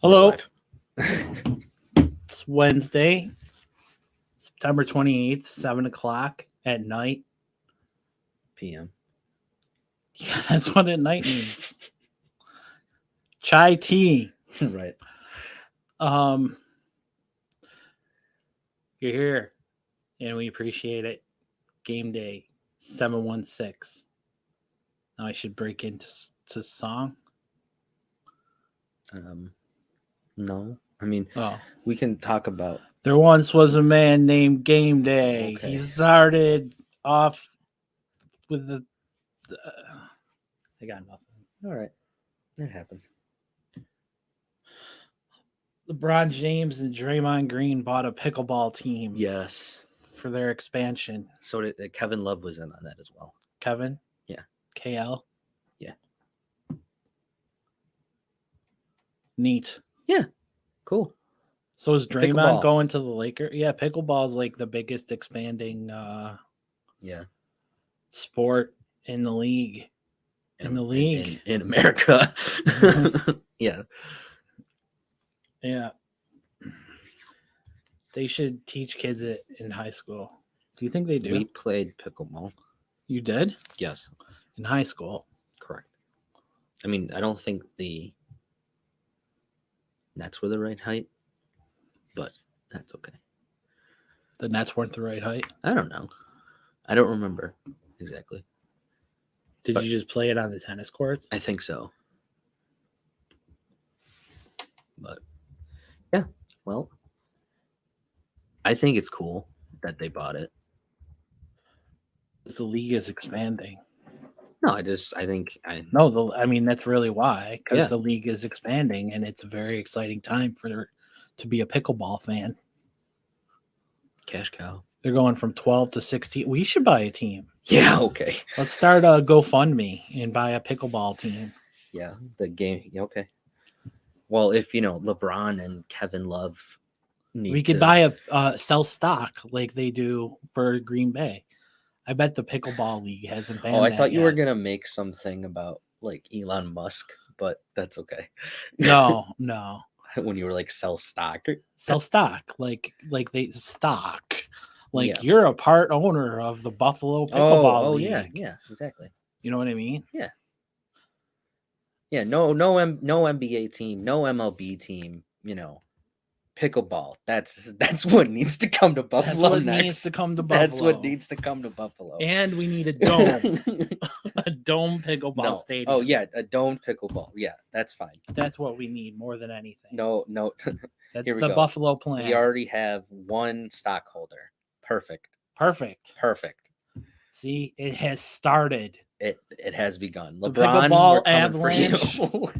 Hello. It's Wednesday, September 28th, 7 o'clock at night. PM. Yeah, that's what at night means. Chai tea. Right. You're here, and we appreciate it. Game day, 716. Now I should break into song. No. I mean, Oh, we can talk about. there once was a man named Game Day. Okay. He started off with the. I got nothing. All right. That happens. LeBron James and Draymond Green bought a pickleball team. Yes. For their expansion. So did Kevin Love was in on that as well. Kevin? Yeah. KL? Yeah. Neat. Yeah. Cool. So is Draymond Pickleball. going to the Lakers? Yeah, pickleball is like the biggest expanding sport in the league. In America. Yeah. Yeah. They should teach kids it in high school. Do you think they do? We played pickleball. You did? Yes. In high school. Correct. I mean, I don't think the nets were the right height, but that's okay. The nets weren't the right height? I don't know. I don't remember exactly. Did you just play it on the tennis courts? I think so. But yeah, well, I think it's cool that they bought it. Because the league is expanding. No, I think I mean, that's really why. Because Yeah. the league is expanding, and it's a very exciting time for there to be a pickleball fan. Cash cow. They're going from 12 to 16. We should buy a team. Yeah, okay. Let's start a GoFundMe and buy a pickleball team. Yeah, the game. Yeah, okay. Well, if LeBron and Kevin Love We could buy sell stock like they do for Green Bay. I bet the pickleball league hasn't banned. Oh, I thought you were gonna make something about like Elon Musk, but that's okay. No. When you were like sell stock, like they stock. Like Yeah. you're a part owner of the Buffalo pickleball league. yeah, exactly. You know what I mean? Yeah. No NBA team, no MLB team. Pickleball. That's what needs to come to Buffalo. That's what next. needs to come to Buffalo. That's what needs to come to Buffalo. And we need a dome, a dome pickleball stadium. Oh yeah, a dome pickleball. Yeah, that's fine. That's what we need more than anything. No. That's Here we the go. Buffalo plan. We already have one stockholder. Perfect. See, it has started. It has begun. The LeBron, pickleball we're coming for avalanche. you.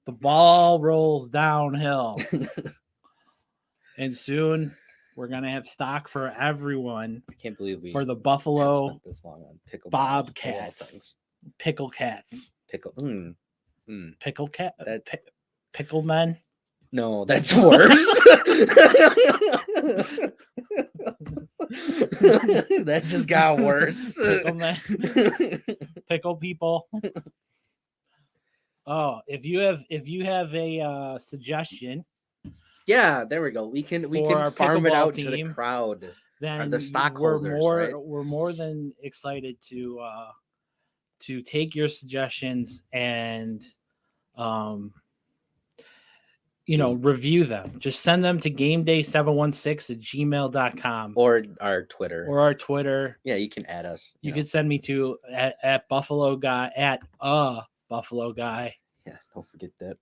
The ball rolls downhill. And soon we're going to have stock for everyone. I can't believe we for the Buffalo spent this long on pickleball. Bobcats. Pickle cats. Pickle cat. Pickle men. No, that's worse. That just got worse. Pickle men. Pickle people. Oh, if you have a suggestion, yeah, there we go. We can farm it out to the crowd. Then the stockholders, we're more than excited to take your suggestions and review them. Just send them to gameday716@gmail.com or our Twitter. Yeah, you can add us. You can send me to at Buffalo Guy at Buffalo Guy. Yeah, don't forget that.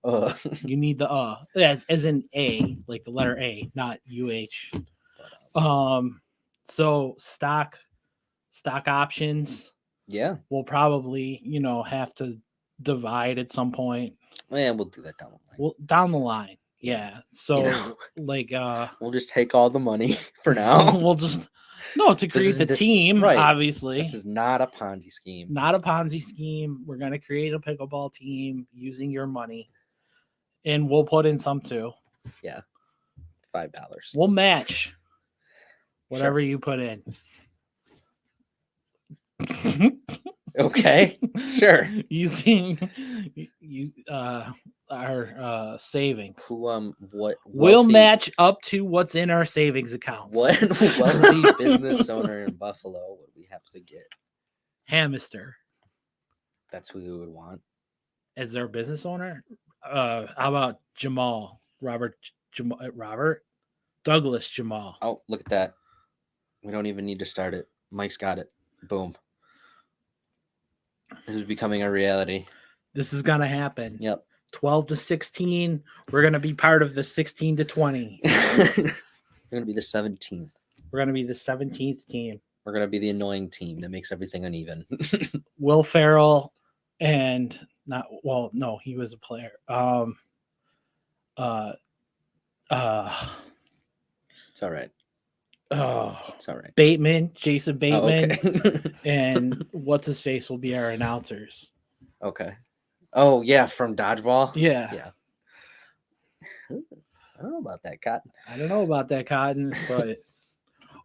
You need the as in A, like the letter A, not UH. So stock options. Yeah. We'll probably, have to divide at some point. Yeah, we'll do that down the line. Well, down the line. Yeah. So we'll just take all the money for now. We'll just to create the team, right. Obviously. This is not a Ponzi scheme. Not a Ponzi scheme. We're going to create a pickleball team using your money. And we'll put in some too. Yeah. $5. We'll match whatever you put in. Okay. Sure. Using our savings. Who what We'll wealthy- match up to what's in our savings accounts. what wealthy business owner in Buffalo would we have to get? Hamister That's who we would want. as their business owner. How about Jamal? Robert Douglas Jamal. Oh, look at that. We don't even need to start it. Mike's got it. Boom. This is becoming a reality. This is gonna happen. Yep. 12 to 16. We're gonna be part of the 16 to 20. We're gonna be the 17th. We're gonna be the 17th team. We're gonna be the annoying team that makes everything uneven. Will Ferrell and no, he was a player. It's all right. Oh, It's all right. Bateman, Jason Bateman, okay. and what's his face will be our announcers. Okay. Oh yeah, from dodgeball. Yeah. Yeah. I don't know about that, Cotton. I don't know about that, Cotton, but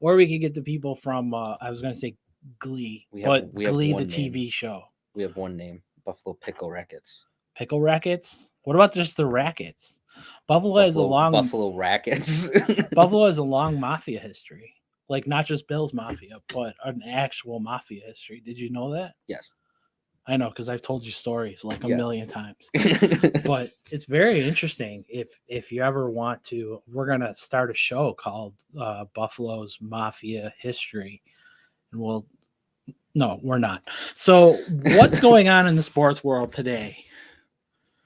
or we could get the people from I was gonna say Glee, We have Glee the one TV name. show. We have one name: Buffalo Pickle Rackets. Pickle Rackets. What about just the Rackets? Buffalo has a long Buffalo Rackets. Buffalo has a long mafia history. Like not just Bill's Mafia, but an actual mafia history. Did you know that? Yes. I know because I've told you stories like a Yeah. million times. But it's very interesting. If you ever want to, we're gonna start a show called Buffalo's Mafia History, and no, we're not. So what's going on in the sports world today?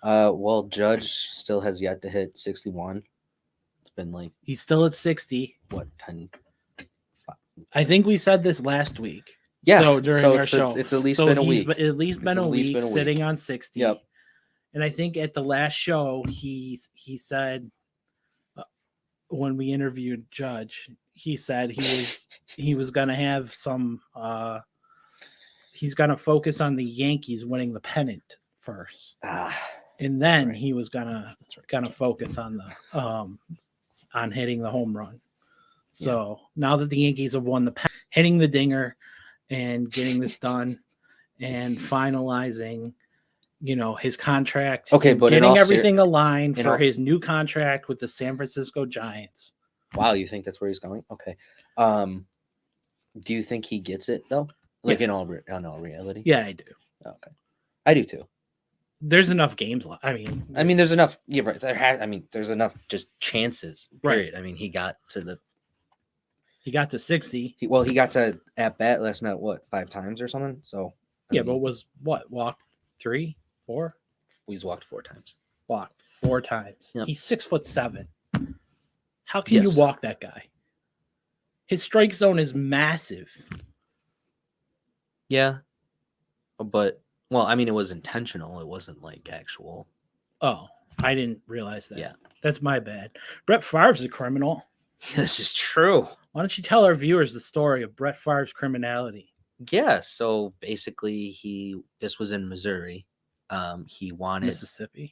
Well, Judge still has yet to hit 61. It's been like He's still at 60. what 10? I think we said this last week. Yeah. So during our it's, show, it's at least so been a he's week. at least been a week sitting on 60. Yep. And I think at the last show, he said when we interviewed Judge, he said he was gonna have some. He's gonna focus on the Yankees winning the pennant first, and then he was gonna focus on the on hitting the home run. So now that the Yankees have won the pennant, hitting the dinger and getting this done and finalizing, his contract. Okay, but getting everything aligned for his new contract with the San Francisco Giants. Wow, you think that's where he's going? Okay. Do you think he gets it though? Like in all reality? Yeah, I do. Okay, I do too. There's enough games left. I mean, there's enough. Yeah, right. There's enough just chances. Period. Right. He got to 60. He got to at bat last night. What 5 times or something? So but was walked 3, 4? He's walked 4 times. Walked 4 times. Yep. He's 6'7". How can you walk that guy? His strike zone is massive. Yeah, but it was intentional. It wasn't like actual. Oh, I didn't realize that. Yeah, that's my bad. Brett Favre's a criminal. This is true. Why don't you tell our viewers the story of Brett Favre's criminality? Yeah, so basically this was in Missouri. He wanted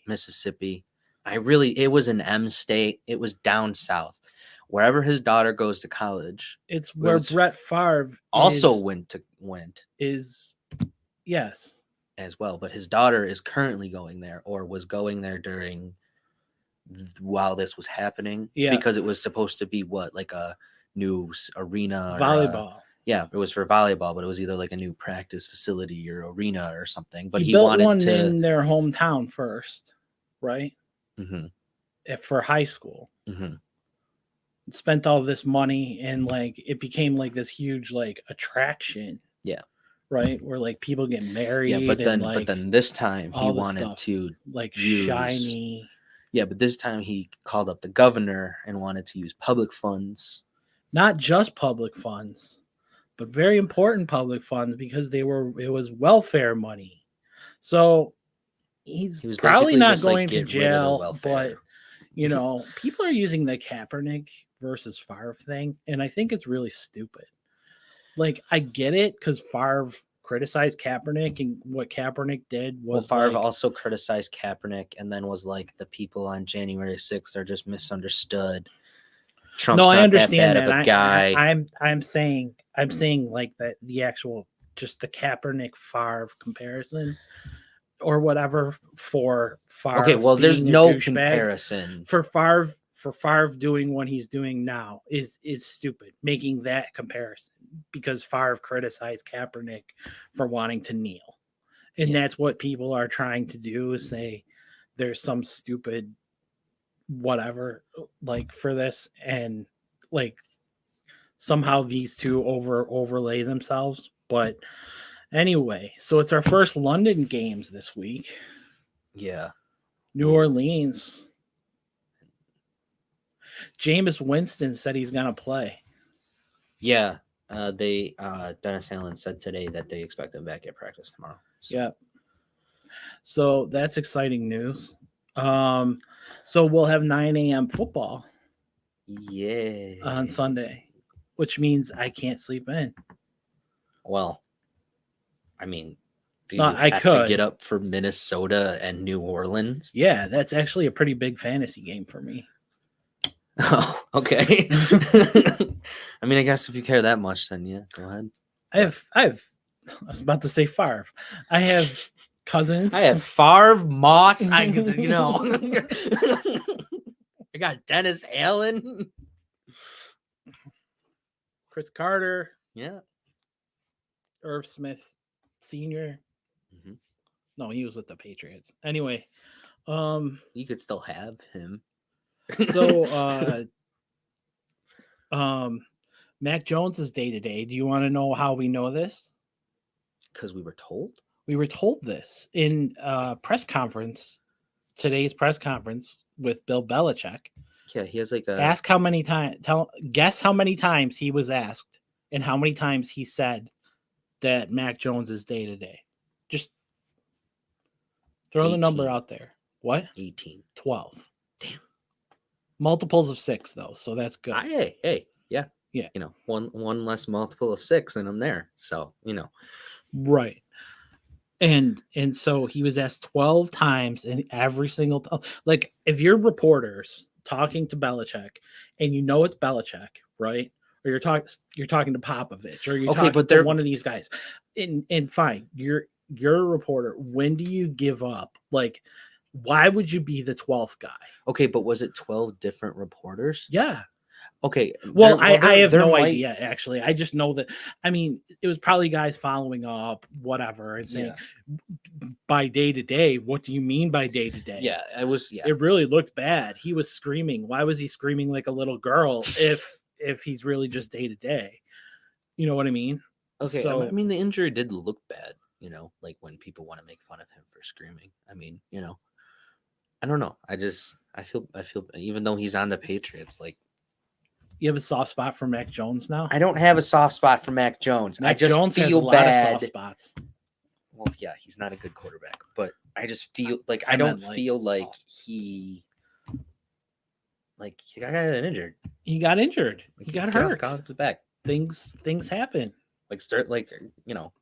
Mississippi. It was an M state. It was down south. Wherever his daughter goes to college. It's where Brett Favre also went. Yes. As well, but his daughter is currently going there or was going there while this was happening. Yeah. Because it was supposed to be like a new arena. Volleyball. Yeah, it was for volleyball, but it was either like a new practice facility or arena or something. But he built wanted one to in their hometown first, right? Mm-hmm. For high school. Mm-hmm. Spent all this money and it became like this huge attraction. Yeah. Right? Where people get married. Yeah, but then this time he wanted to use shiny. Yeah, but this time he called up the governor and wanted to use public funds. Not just public funds, but very important public funds because it was welfare money. So he was probably not going to jail, but people are using the Kaepernick versus Favre thing, and I think it's really stupid. I get it because Favre criticized Kaepernick, and what Kaepernick did was Favre also criticized Kaepernick, and then was like, the people on January 6th are just misunderstood. Trump's I not understand that bad of a guy. I'm saying that the actual just the Kaepernick Favre comparison or whatever for Favre. Okay, well, there's being a no douchebag. comparison. For Favre doing what he's doing now is stupid, making that comparison, because Favre criticized Kaepernick for wanting to kneel. And that's what people are trying to do, is say there's some stupid whatever like for this, and like somehow these two overlay themselves. But anyway, so it's our first London games this week. Yeah. New Orleans. Jameis Winston said he's gonna play. Yeah. Dennis Allen said today that they expect him back at practice tomorrow. So. Yeah. So that's exciting news. So we'll have 9 a.m. football. Yeah. On Sunday, which means I can't sleep in. Well, I mean, do you have to get up for Minnesota and New Orleans? Yeah, that's actually a pretty big fantasy game for me. Oh, okay. I mean, I guess if you care that much, then yeah, go ahead. I was about to say Favre. I have cousins. I have Favre, Moss. I got Dennis Allen, Chris Carter. Yeah. Irv Smith Sr. Mm-hmm. No, he was with the Patriots. Anyway, you could still have him. So Mac Jones is day-to-day. Do you want to know how we know this? Because we were told. We were told this in press conference, today's press conference with Bill Belichick. Yeah, he has like a guess how many times he was asked and how many times he said that Mac Jones is day-to-day. Just throw 18. the number out there. What? 18. 12. Damn. Multiples of 6 though, so that's good. Hey, yeah. Yeah. You know, one less multiple of 6 and I'm there. So, you know. Right. And so he was asked 12 times, and every single time, like if you're reporters talking to Belichick and you know it's Belichick, right? Or you're talking to Popovich, or you're talking to one of these guys, and fine, you're a reporter. When do you give up? Like, why would you be the 12th guy? Okay, but was it 12 different reporters? Yeah. Okay. Well, I have no idea, actually. I just know that, I mean, it was probably guys following up, whatever, and saying, by day to day, what do you mean by day to day? Yeah, it was, yeah. It really looked bad. He was screaming. Why was he screaming like a little girl if he's really just day to day? You know what I mean? Okay, so, I mean, the injury did look bad, you know, like when people want to make fun of him for screaming. I mean, you know, I don't know. I feel, even though he's on the Patriots, like, you have a soft spot for Mac Jones now? I don't have a soft spot for Mac Jones. Mac Jones has a lot of soft spots. Well, yeah, he's not a good quarterback, but I just feel like I don't feel like he got injured. He got injured. He got hurt. Got off his back. Things happen. You know,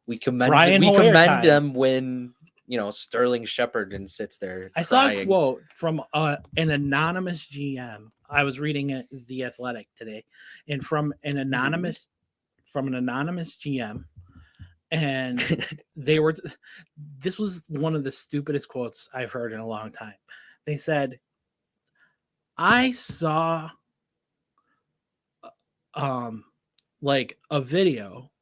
we commend him when, you know, Sterling Shepard sits there. I saw a quote from an anonymous GM. I was reading The Athletic today, and from an anonymous GM, and this was one of the stupidest quotes I've heard in a long time. They said, I saw like a video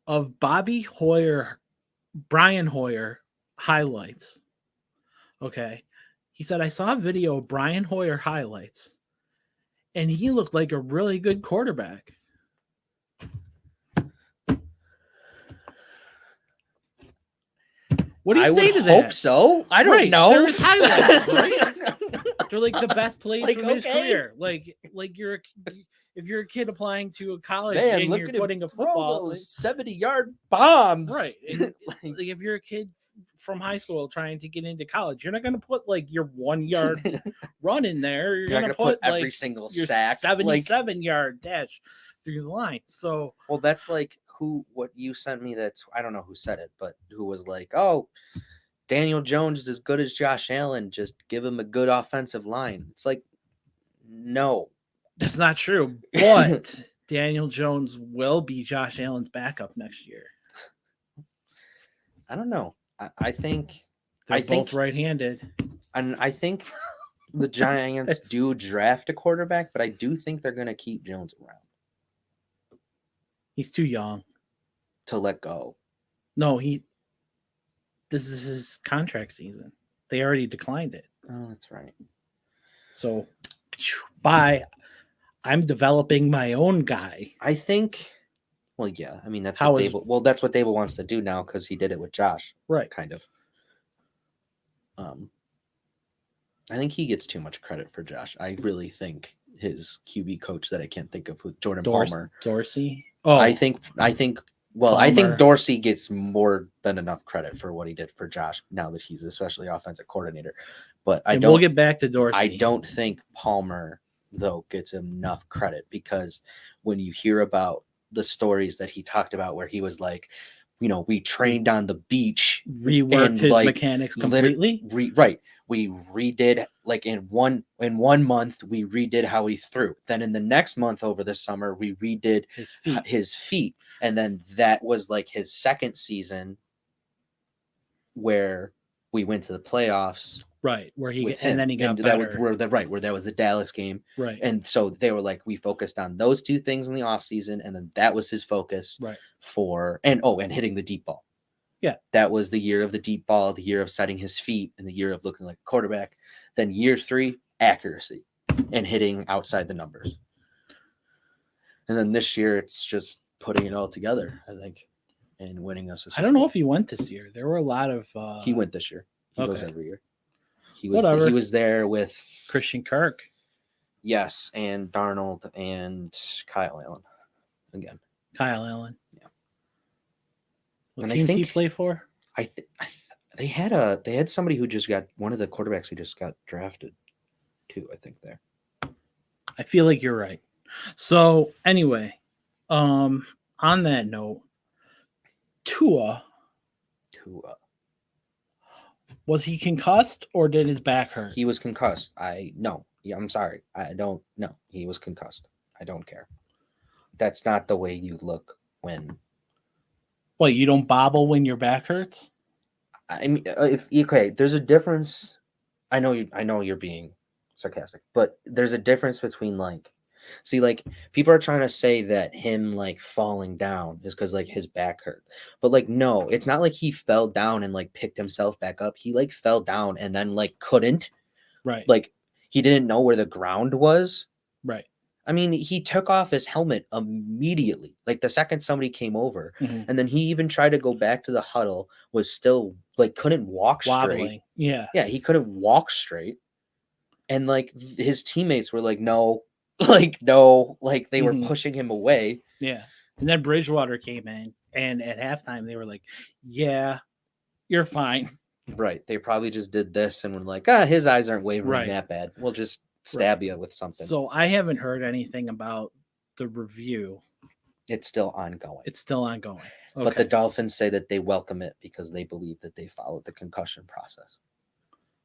of Brian Hoyer highlights. Okay. He said, I saw a video of Brian Hoyer highlights, and he looked like a really good quarterback. What do you say to that? I hope so. I don't know. There was highlights, right? They're like the best plays from his career. Like if you're a kid applying to a college and you're putting a football, those 70-yard bombs, right? And, like if you're a kid from high school trying to get into college, you're not going to put like your 1-yard run in there. You're going to put every like single your sack, 77-yard dash through the line. So, well, that's like what you sent me. That's, I don't know who said it, but who was like, oh, Daniel Jones is as good as Josh Allen. Just give him a good offensive line. It's like, no, that's not true. But Daniel Jones will be Josh Allen's backup next year. I don't know. I think they're both right-handed. And I think the Giants do draft a quarterback, but I do think they're going to keep Jones around. He's too young to let go. No, this is his contract season. They already declined it. Oh, that's right. So, bye. I'm developing my own guy. I think. Well, yeah. I mean, that's what Dable. Well, that's what Dable wants to do now because he did it with Josh. Right. Kind of. I think he gets too much credit for Josh. I really think his QB coach that I can't think of, who Jordan Palmer. Dorsey. Oh, I think. Well, Palmer. I think Dorsey gets more than enough credit for what he did for Josh now that he's especially offensive coordinator. But we'll get back to Dorsey. I don't think Palmer though gets enough credit because when you hear about the stories that he talked about where he was like, we trained on the beach, reworked his mechanics completely. Right. We redid in one month we redid how he threw. Then in the next month over the summer we redid his feet. And then that was his second season where we went to the playoffs. Right, where and then he got better. Where that was the Dallas game. Right. And so they were we focused on those two things in the offseason, and then that was his focus. Right. And hitting the deep ball. Yeah. That was the year of the deep ball, the year of setting his feet, and the year of looking like a quarterback. Then year 3, accuracy and hitting outside the numbers. And then this year it's just putting it all together, I think, and winning us. I don't know if he went this year. There were a lot of he went this year. He goes every year. He was there with Christian Kirk. Yes, and Darnold and Kyle Allen again. Kyle Allen. Yeah. What team did he play for? They had somebody who just got one of the quarterbacks who just got drafted too, I think there. I feel like you're right. So anyway, on that note, Tua. Was he concussed or did his back hurt? He was concussed. I'm sorry. I don't know. He was concussed. I don't care. That's not the way you look when. What, you don't bobble when your back hurts? I mean, there's a difference. I know you're being sarcastic, but there's a difference between people are trying to say that him falling down is because his back hurt, but no, it's not like he fell down and picked himself back up. He fell down and then couldn't. Right. He didn't know where the ground was. Right. I mean, he took off his helmet immediately. The second somebody came over, and then he even tried to go back to the huddle, was still couldn't walk wobbling. Straight. Yeah. Yeah, he couldn't walk straight. And his teammates were no. No, they were pushing him away. Yeah. And then Bridgewater came in, and at halftime they were like, yeah, you're fine. Right. They probably just did this and were his eyes aren't wavering that bad. We'll just stab you with something. So I haven't heard anything about the review. It's still ongoing. Okay. But the Dolphins say that they welcome it because they believe that they followed the concussion process.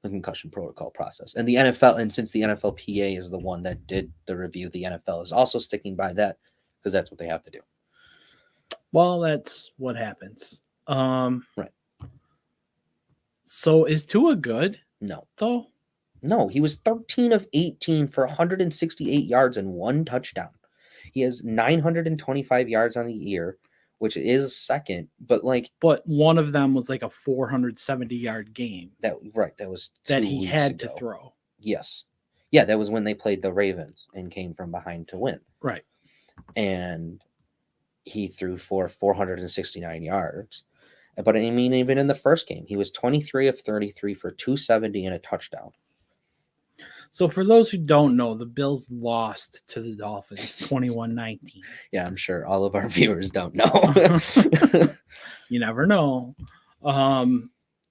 The concussion protocol process. And the NFL, and since the NFLPA is the one that did the review, the NFL is also sticking by that because that's what they have to do. Well, that's what happens. Right. So is Tua good? No. Though? No, he was 13 of 18 for 168 yards and 1 touchdown. He has 925 yards on the year, which is second, but one of them was a 470-yard game. That was that he had to throw. Yes. Yeah, that was when they played the Ravens and came from behind to win. Right. And he threw for 469 yards. But I mean, even in the first game, he was 23 of 33 for 270 and a touchdown. So for those who don't know, the Bills lost to the Dolphins 21-19. Yeah, I'm sure all of our viewers don't know. You never know.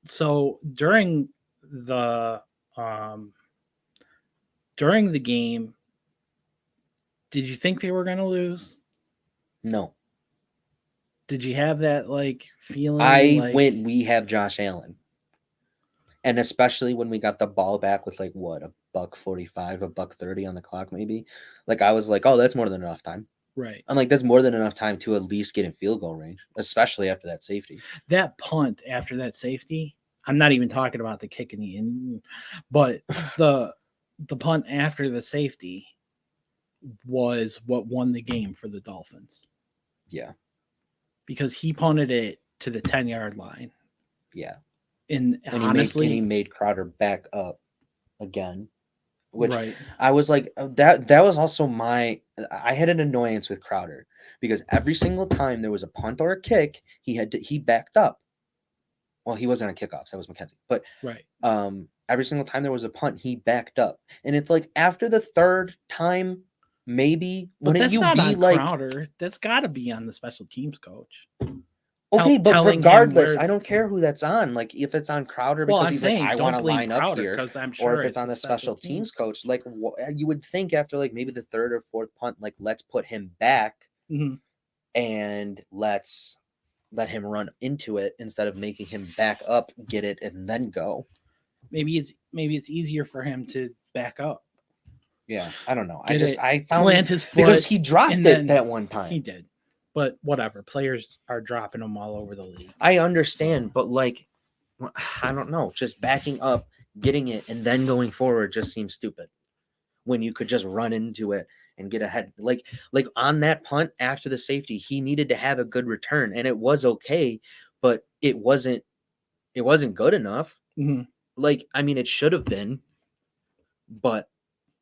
So during the game, did you think they were going to lose? No. Did you have that feeling? We have Josh Allen. And especially when we got the ball back with $1:45, $1:30 on the clock, maybe. I was oh, that's more than enough time. Right. I'm like, that's more than enough time to at least get in field goal range, especially after that safety. That punt after that safety, I'm not even talking about the kick in the end, but the punt after the safety was what won the game for the Dolphins. Yeah. Because he punted it to the 10-yard line. Yeah. And honestly, he made Crowder back up again. Which right. I was like, that was also I had an annoyance with Crowder because every single time there was a punt or a kick, he backed up. Well, he wasn't on kickoffs, that was McKenzie. But right. Every single time there was a punt, he backed up. And it's like after the third time, maybe wouldn't you be like Crowder? That's gotta be on the special teams coach. Okay, but regardless, I don't care who that's on. Like, if it's on Crowder because he's like, I want to line up here, I'm sure, or if it's on the special teams coach, like you would think after like maybe the third or fourth punt, like let's put him back and let's let him run into it instead of making him back up, get it, and then go. Maybe it's easier for him to back up. Yeah, I don't know. I plant his foot because he dropped it that one time. He did. But whatever, players are dropping them all over the league. I understand, but like, I don't know. Just backing up, getting it, and then going forward just seems stupid. When you could just run into it and get ahead, like on that punt after the safety, he needed to have a good return, and it was okay, but it wasn't good enough. Like, I mean, it should have been, but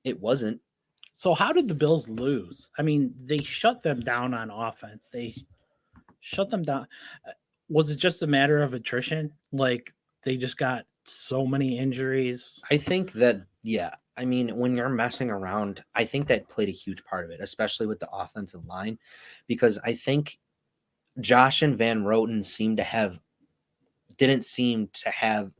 it wasn't. So how did the Bills lose? I mean, they shut them down on offense. They shut them down. Was it just a matter of attrition? Like, they just got so many injuries? I think that, yeah. I mean, when you're messing around, I think that played a huge part of it, especially with the offensive line, because I think Josh and Van Roten didn't seem to have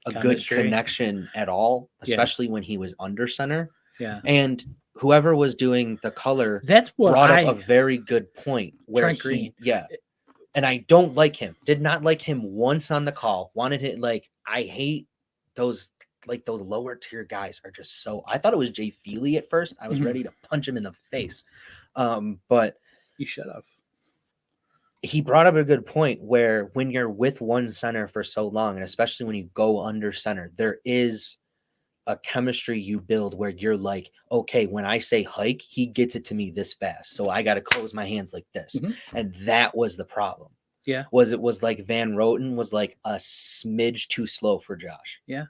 a good connection at all, especially when he was under center. Yeah. And whoever was doing the color brought up a very good point where and I don't like him. Did not like him once on the call. Wanted it like, I hate those lower tier guys are just so. I thought it was Jay Feely at first. I was ready to punch him in the face. But you should have. He brought up a good point where when you're with one center for so long, and especially when you go under center, there is a chemistry you build where you're like, okay, when I say hike, he gets it to me this fast. So I got to close my hands like this. And that was the problem. Yeah. It was like Van Roten was like a smidge too slow for Josh. Yeah.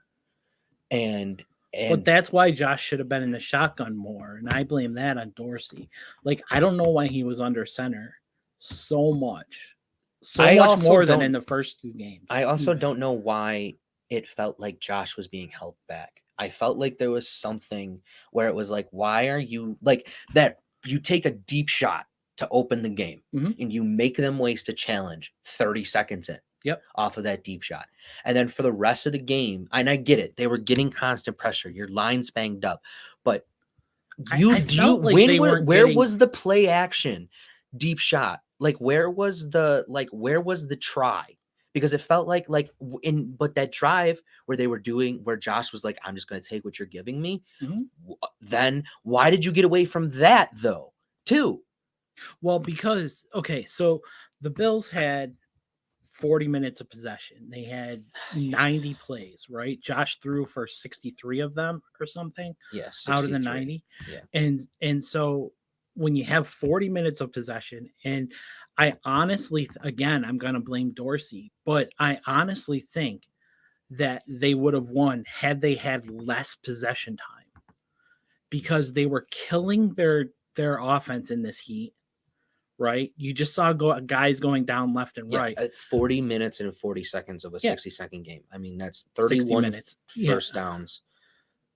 And but that's why Josh should have been in the shotgun more. And I blame that on Dorsey. Like, I don't know why he was under center so much. So much more than in the first two games. I also don't know why it felt like Josh was being held back. I felt like there was something where it was like, why are you like that? You take a deep shot to open the game and you make them waste a challenge 30 seconds in off of that deep shot. And then for the rest of the game, and I get it, they were getting constant pressure. Your line's banged up, but where was the play action deep shot? Like, where was the try? Because it felt like but that drive where Josh was like, I'm just going to take what you're giving me. Then why did you get away from that though, too? Well, because, okay, so the Bills had 40 minutes of possession. They had 90 plays, right? Josh threw for 63 of them or something. Yes. Yeah, out of the 90. Yeah. And so when you have 40 minutes of possession, and I honestly, again, I'm going to blame Dorsey, but I honestly think that they would have won had they had less possession time, because they were killing their offense in this heat, right? You just saw guys going down left and right. At 40 minutes and 40 seconds of a 60-second game. I mean, that's 31 minutes first downs.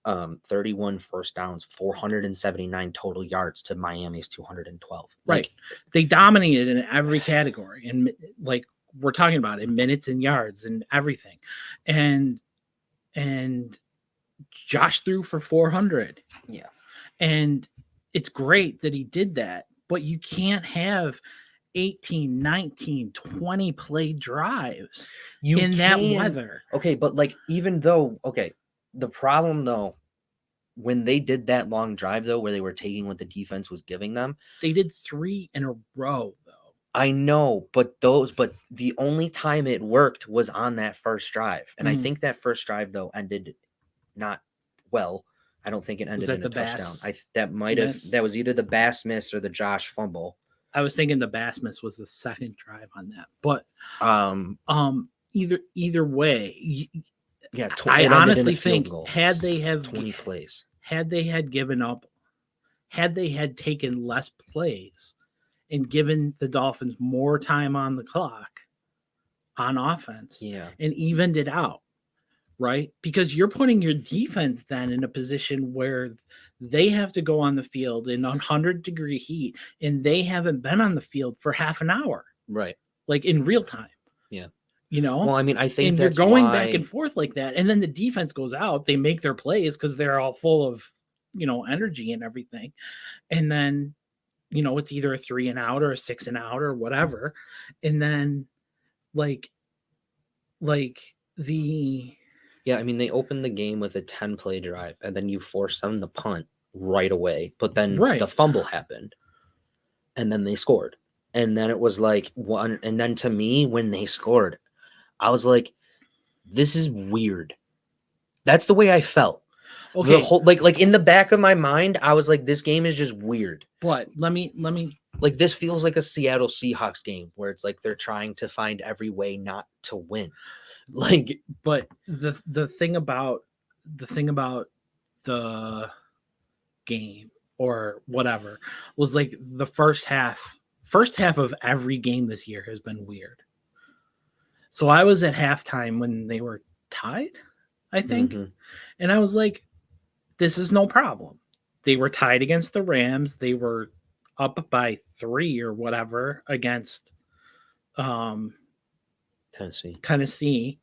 31 first downs, 479 total yards to Miami's 212. Right. They dominated in every category. And like we're talking about in minutes and yards and everything. And Josh threw for 400. Yeah. And it's great that he did that, but you can't have 18, 19, 20 play drives that weather. Okay, but like, even though, okay, the problem though when they did that long drive, though, where they were taking what the defense was giving them, they did 3 in a row, though. I know, but the only time it worked was on that first drive. And I think that first drive, though, ended not well. I don't think it ended in a touchdown. That was either the Bass miss or the Josh fumble. I was thinking the Bass miss was the second drive on that. But either way, I honestly think had they have 20 plays, had they had taken less plays and given the Dolphins more time on the clock on offense, and evened it out, right? Because you're putting your defense then in a position where they have to go on the field in 100-degree heat, and they haven't been on the field for half an hour, right? Like in real time. Yeah. Well, I mean, I think and that's you're going back and forth like that, and then the defense goes out. They make their plays because they're all full of, energy and everything, and then, it's either a 3 and out or a 6 and out or whatever, and then, like the. Yeah, I mean, they opened the game with a 10-play drive, and then you force them to punt right away. But then the fumble happened, and then they scored, and then it was like one. And then to me, when they scored, I was like, this is weird. That's the way I felt. Okay. The whole, like in the back of my mind, I was like, this game is just weird. But let me like, this feels like a Seattle Seahawks game where it's like they're trying to find every way not to win. Like, but the thing about the game or whatever was like the first half of every game this year has been weird. So I was at halftime when they were tied, I think. And I was like, this is no problem. They were tied against the Rams. They were up by 3 or whatever against Tennessee.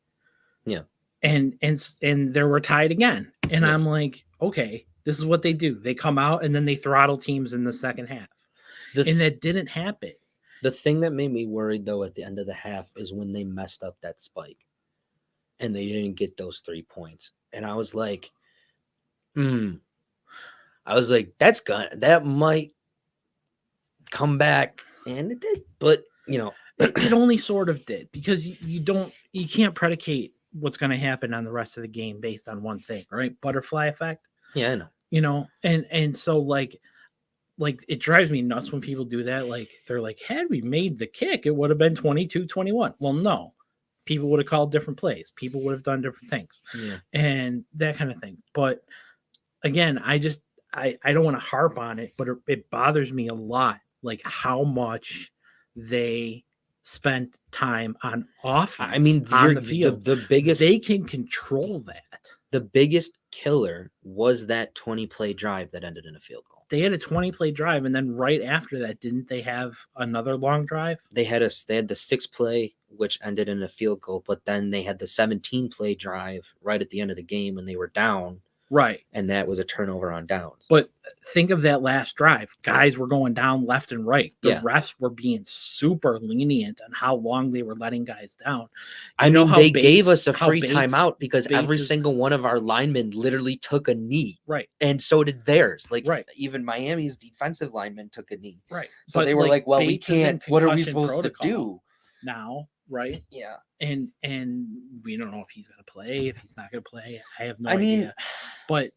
Yeah. And they were tied again. And I'm like, okay, this is what they do. They come out and then they throttle teams in the second half. And that didn't happen. The thing that made me worried, though, at the end of the half is when they messed up that spike and they didn't get those 3 points. And I was like, that might come back. And it did. But, it only sort of did, because you can't predicate what's going to happen on the rest of the game based on one thing, right? Butterfly effect. Yeah, I know. And so like it drives me nuts when people do that. Like, they're like, had we made the kick, it would have been 22-21. Well, no, people would have called different plays. People would have done different things, and that kind of thing. But again, I don't want to harp on it, but it bothers me a lot, like how much they spent time on offense. I mean, on the field. The biggest, they can control that. The biggest killer was that 20-play drive that ended in a field goal. They had a 20-play drive, and then right after that, didn't they have another long drive? They had the 6-play, which ended in a field goal, but then they had the 17-play drive right at the end of the game when they were down. Right. And that was a turnover on downs. But think of that last drive. Guys were going down left and right. The refs were being super lenient on how long they were letting guys down. They gave us a free timeout because every single one of our linemen literally took a knee. Right. And so did theirs. Like, even Miami's defensive linemen took a knee. Right. So but they were like, well, we can't. What are we supposed to do now? Right. Yeah. And we don't know if he's going to play, if he's not going to play. I have no idea. But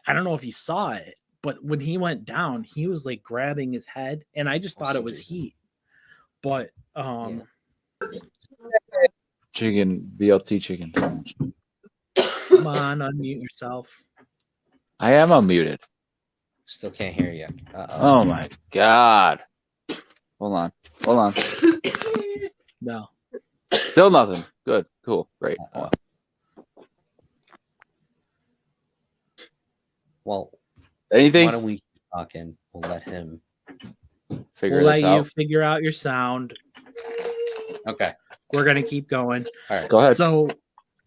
I don't know if you saw it, but when he went down, he was like grabbing his head, and I just thought it was heat. But chicken, BLT chicken. Come on, unmute yourself. I am unmuted. Still can't hear you. Oh my god. Hold on. No. Still nothing. Good. Cool. Great. Well, anything? Why don't we keep talking? We'll let him figure this out. You figure out your sound. Okay. We're gonna keep going. All right. Go ahead. So,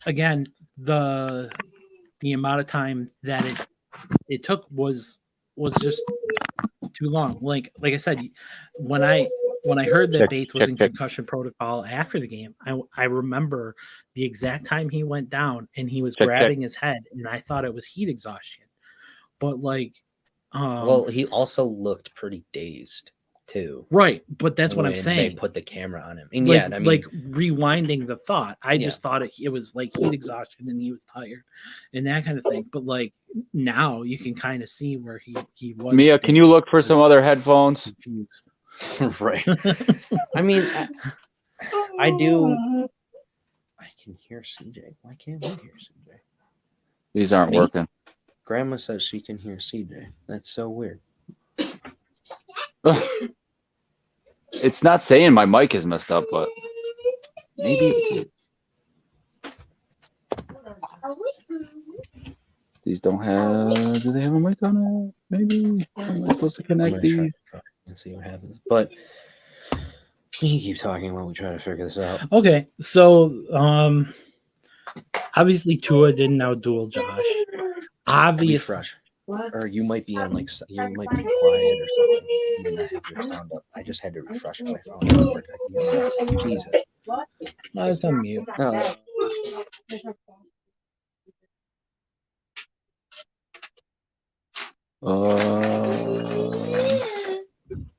again, the amount of time that it took was just too long. Like I said, when I heard that Bates was in concussion protocol after the game, I remember the exact time he went down and he was grabbing his head, and I thought it was heat exhaustion. but like, well, he also looked pretty dazed too. Right, but that's what I'm saying. They put the camera on him, and like, yeah, I mean, like rewinding the thought, I just thought it was like heat exhaustion and he was tired, and that kind of thing. But like now, you can kind of see where he was. Mia, can you look for some other headphones? Confused. Right. I mean, I do. I can hear CJ. Why can't we hear CJ? These aren't working. Grandma says she can hear CJ. That's so weird. It's not saying my mic is messed up, but maybe these don't have. Do they have a mic on it? Maybe. How am I supposed to connect these? And see what happens. But you keep talking while we try to figure this out. Okay, so obviously Tua didn't outduel Josh. Obviously, refresh. Or you might be on you might be quiet or something. You might have your sound up. I just had to refresh my phone. Jesus. No, it's on mute. No.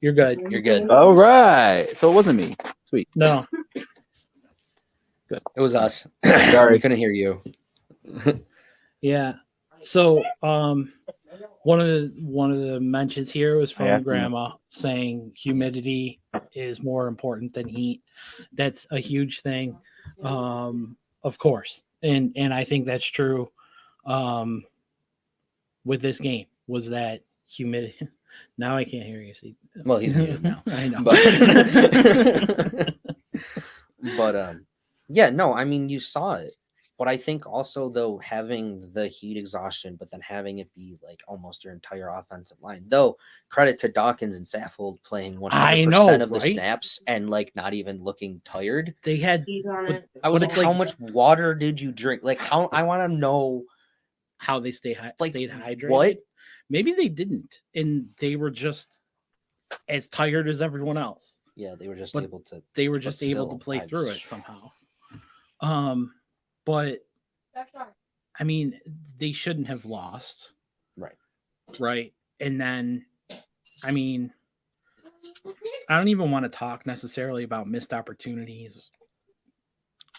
You're good. You're good. All right. So it wasn't me. Sweet. No. Good. It was us. Sorry. We couldn't hear you. Yeah. So one of the mentions here was from Grandma saying humidity is more important than heat. That's a huge thing. Of course. And I think that's true with this game was that humidity. Now I can't hear you. See? Well, he's muted now. I know. But yeah, no, I mean, you saw it. But I think also, though, having the heat exhaustion, but then having it be like almost your entire offensive line, though, credit to Dawkins and Saffold playing 100% of the snaps and like not even looking tired. They had. I was like, how much water did you drink? Like, how I want to know how they stayed hydrated. What? Maybe they didn't, and they were just as tired as everyone else. Yeah, they were just able to. They were just able to play through it somehow. But I mean, they shouldn't have lost. Right. And then, I mean, I don't even want to talk necessarily about missed opportunities.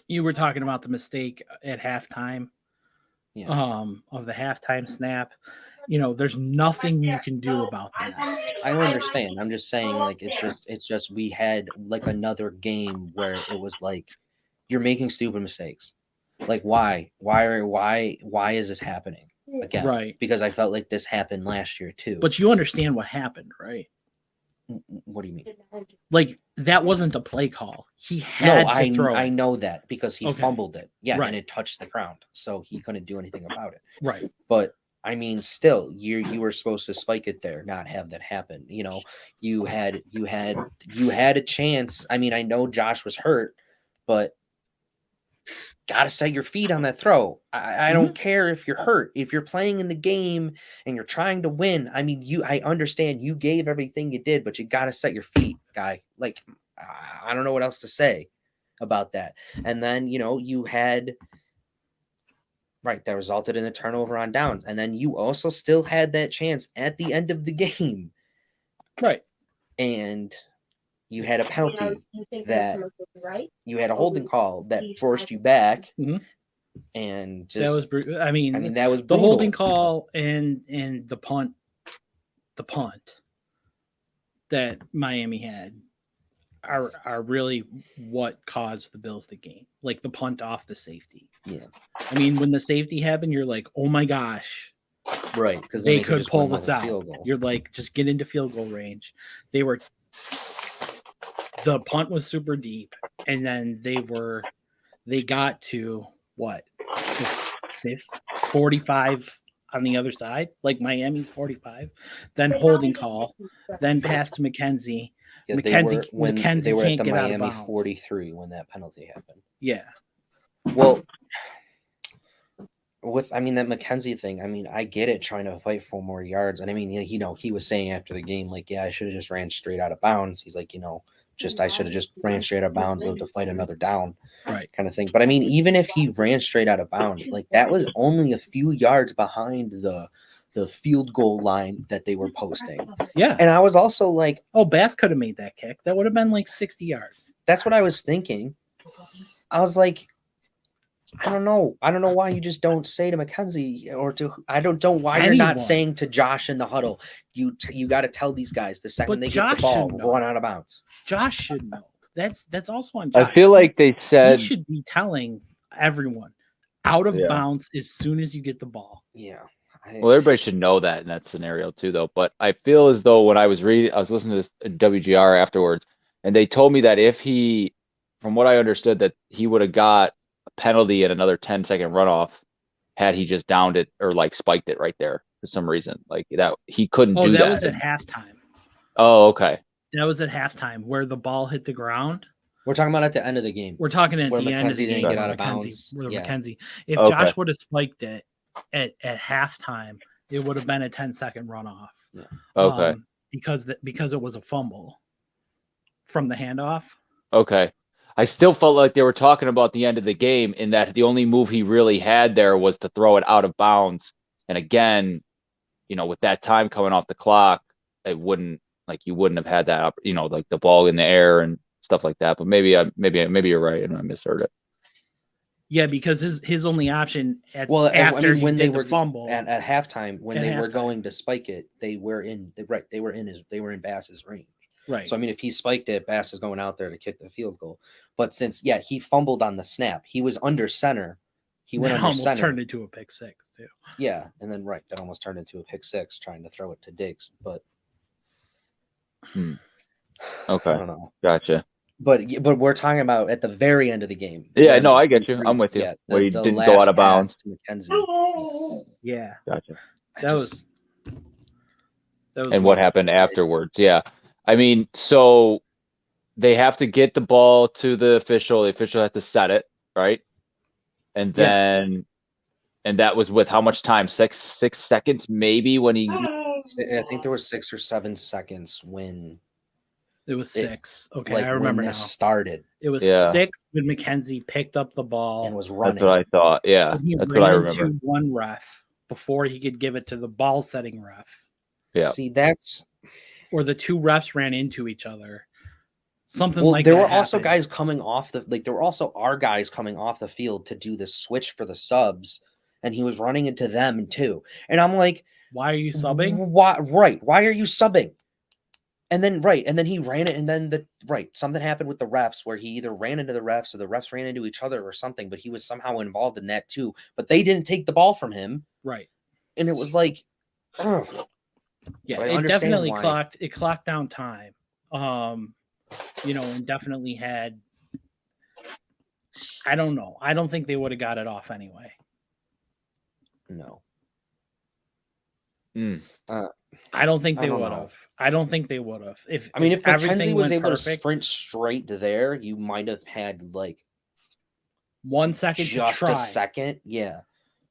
You were talking about the mistake at halftime. Of the halftime snap. You know, there's nothing you can do about that. I understand. I'm just saying, like, it's just we had like another game where it was like you're making stupid mistakes. Like, why is this happening again? Right. Because I felt like this happened last year too. But you understand what happened, right? What do you mean? Like, that wasn't a play call. He had to throw it. I know that because he fumbled it. Yeah, right. And it touched the ground, so he couldn't do anything about it. Right. But I mean, still, you were supposed to spike it there, not have that happen. You know, you had a chance. I mean, I know Josh was hurt, but gotta set your feet on that throw. I don't care if you're hurt. If you're playing in the game and you're trying to win, I mean, I understand you gave everything you did, but you gotta set your feet, guy. Like, I don't know what else to say about that. And then, you know, you had that resulted in a turnover on downs. And then you also still had that chance at the end of the game. Right. And you had a penalty that you had a holding call that forced you back. Mm-hmm. And just, that was I mean that was brutal. The holding call and the punt that Miami had are really what caused the Bills the game. Like the punt off the safety. Yeah. I mean, when the safety happened, you're like, oh my gosh. Right. Because they could pull this out. You're like, just get into field goal range. The punt was super deep, and then they got to what? 45 on the other side, like Miami's 45, then holding call, then pass to McKenzie. Yeah, McKenzie they were can't at the get Miami out of bounds. 43 when that penalty happened. Yeah. Well, that McKenzie thing, I mean, I get it, trying to fight for more yards. And I mean, you know, he was saying after the game, like, yeah, I should have just ran straight out of bounds. He's like, you know, I should have just ran straight out of bounds, lived to fight another down, right, kind of thing. But I mean, even if he ran straight out of bounds, like that was only a few yards behind the the field goal line that they were posting. Yeah. And I was also like, oh, Bass could have made that kick. That would have been like 60 yards. That's what I was thinking. I was like, I don't know why you just don't say to Mackenzie or to I don't know why you're not saying to Josh in the huddle. You got to tell these guys the second they get the ball, run out of bounds. Josh should know. That's also on Josh. I feel like they said he should be telling everyone out of bounds as soon as you get the ball. Yeah. Well, everybody should know that in that scenario too, though. But I feel as though when I was listening to this WGR afterwards, and they told me that if he, from what I understood, that he would have got a penalty and another 10-second runoff had he just downed it or like spiked it right there for some reason. Like that, he couldn't do that. That was at halftime. Oh, okay. That was at halftime where the ball hit the ground. We're talking about at the end of the game. We're talking at the end of the game. Get out of bounds. Mackenzie. If Josh would have spiked it at halftime, it would have been a 10-second runoff. Yeah. Okay. Because it was a fumble from the handoff. Okay. I still felt like they were talking about the end of the game in that the only move he really had there was to throw it out of bounds. And again, with that time coming off the clock, you wouldn't have had that up, like the ball in the air and stuff like that. But maybe you're right and I misheard it. Yeah, because his only option when they were fumble at halftime when they were going to spike it, they were in Bass's range. Right. So I mean, if he spiked it, Bass is going out there to kick the field goal. But since he fumbled on the snap, he was under center. He went under almost center. Turned into a pick six too. Yeah, and then that almost turned into a pick six trying to throw it to Diggs. But okay, I don't know. Gotcha. But we're talking about at the very end of the game. Yeah, no, I get you. I'm with you. Where you didn't go out of bounds. To Mackenzie. Yeah. Gotcha. That was and what happened afterwards? Yeah. I mean, so they have to get the ball to the official. The official has to set it, right? And then, and that was with how much time? 6 seconds, maybe when he. I think there was 6 or 7 seconds when. It was 6. Okay, I remember now. Started. It was 6 when Mackenzie picked up the ball and was running. That's what I thought. Yeah, that's what I remember. One ref before he could give it to the ball setting ref. Yeah. See, that's. Or the two refs ran into each other. Something like there that. There were also guys coming off there were also our guys coming off the field to do the switch for the subs, and he was running into them too. And I'm like, why are you subbing? Why are you subbing? And then he ran it, and then something happened with the refs where he either ran into the refs or the refs ran into each other or something, but he was somehow involved in that too. But they didn't take the ball from him. Right. And it was like, yeah, it definitely clocked down time. And definitely had, I don't know. I don't think they would have got it off anyway. No. I don't think they would have. If Mackenzie was able to sprint straight there, you might have had 1 second just to try. A second. Yeah.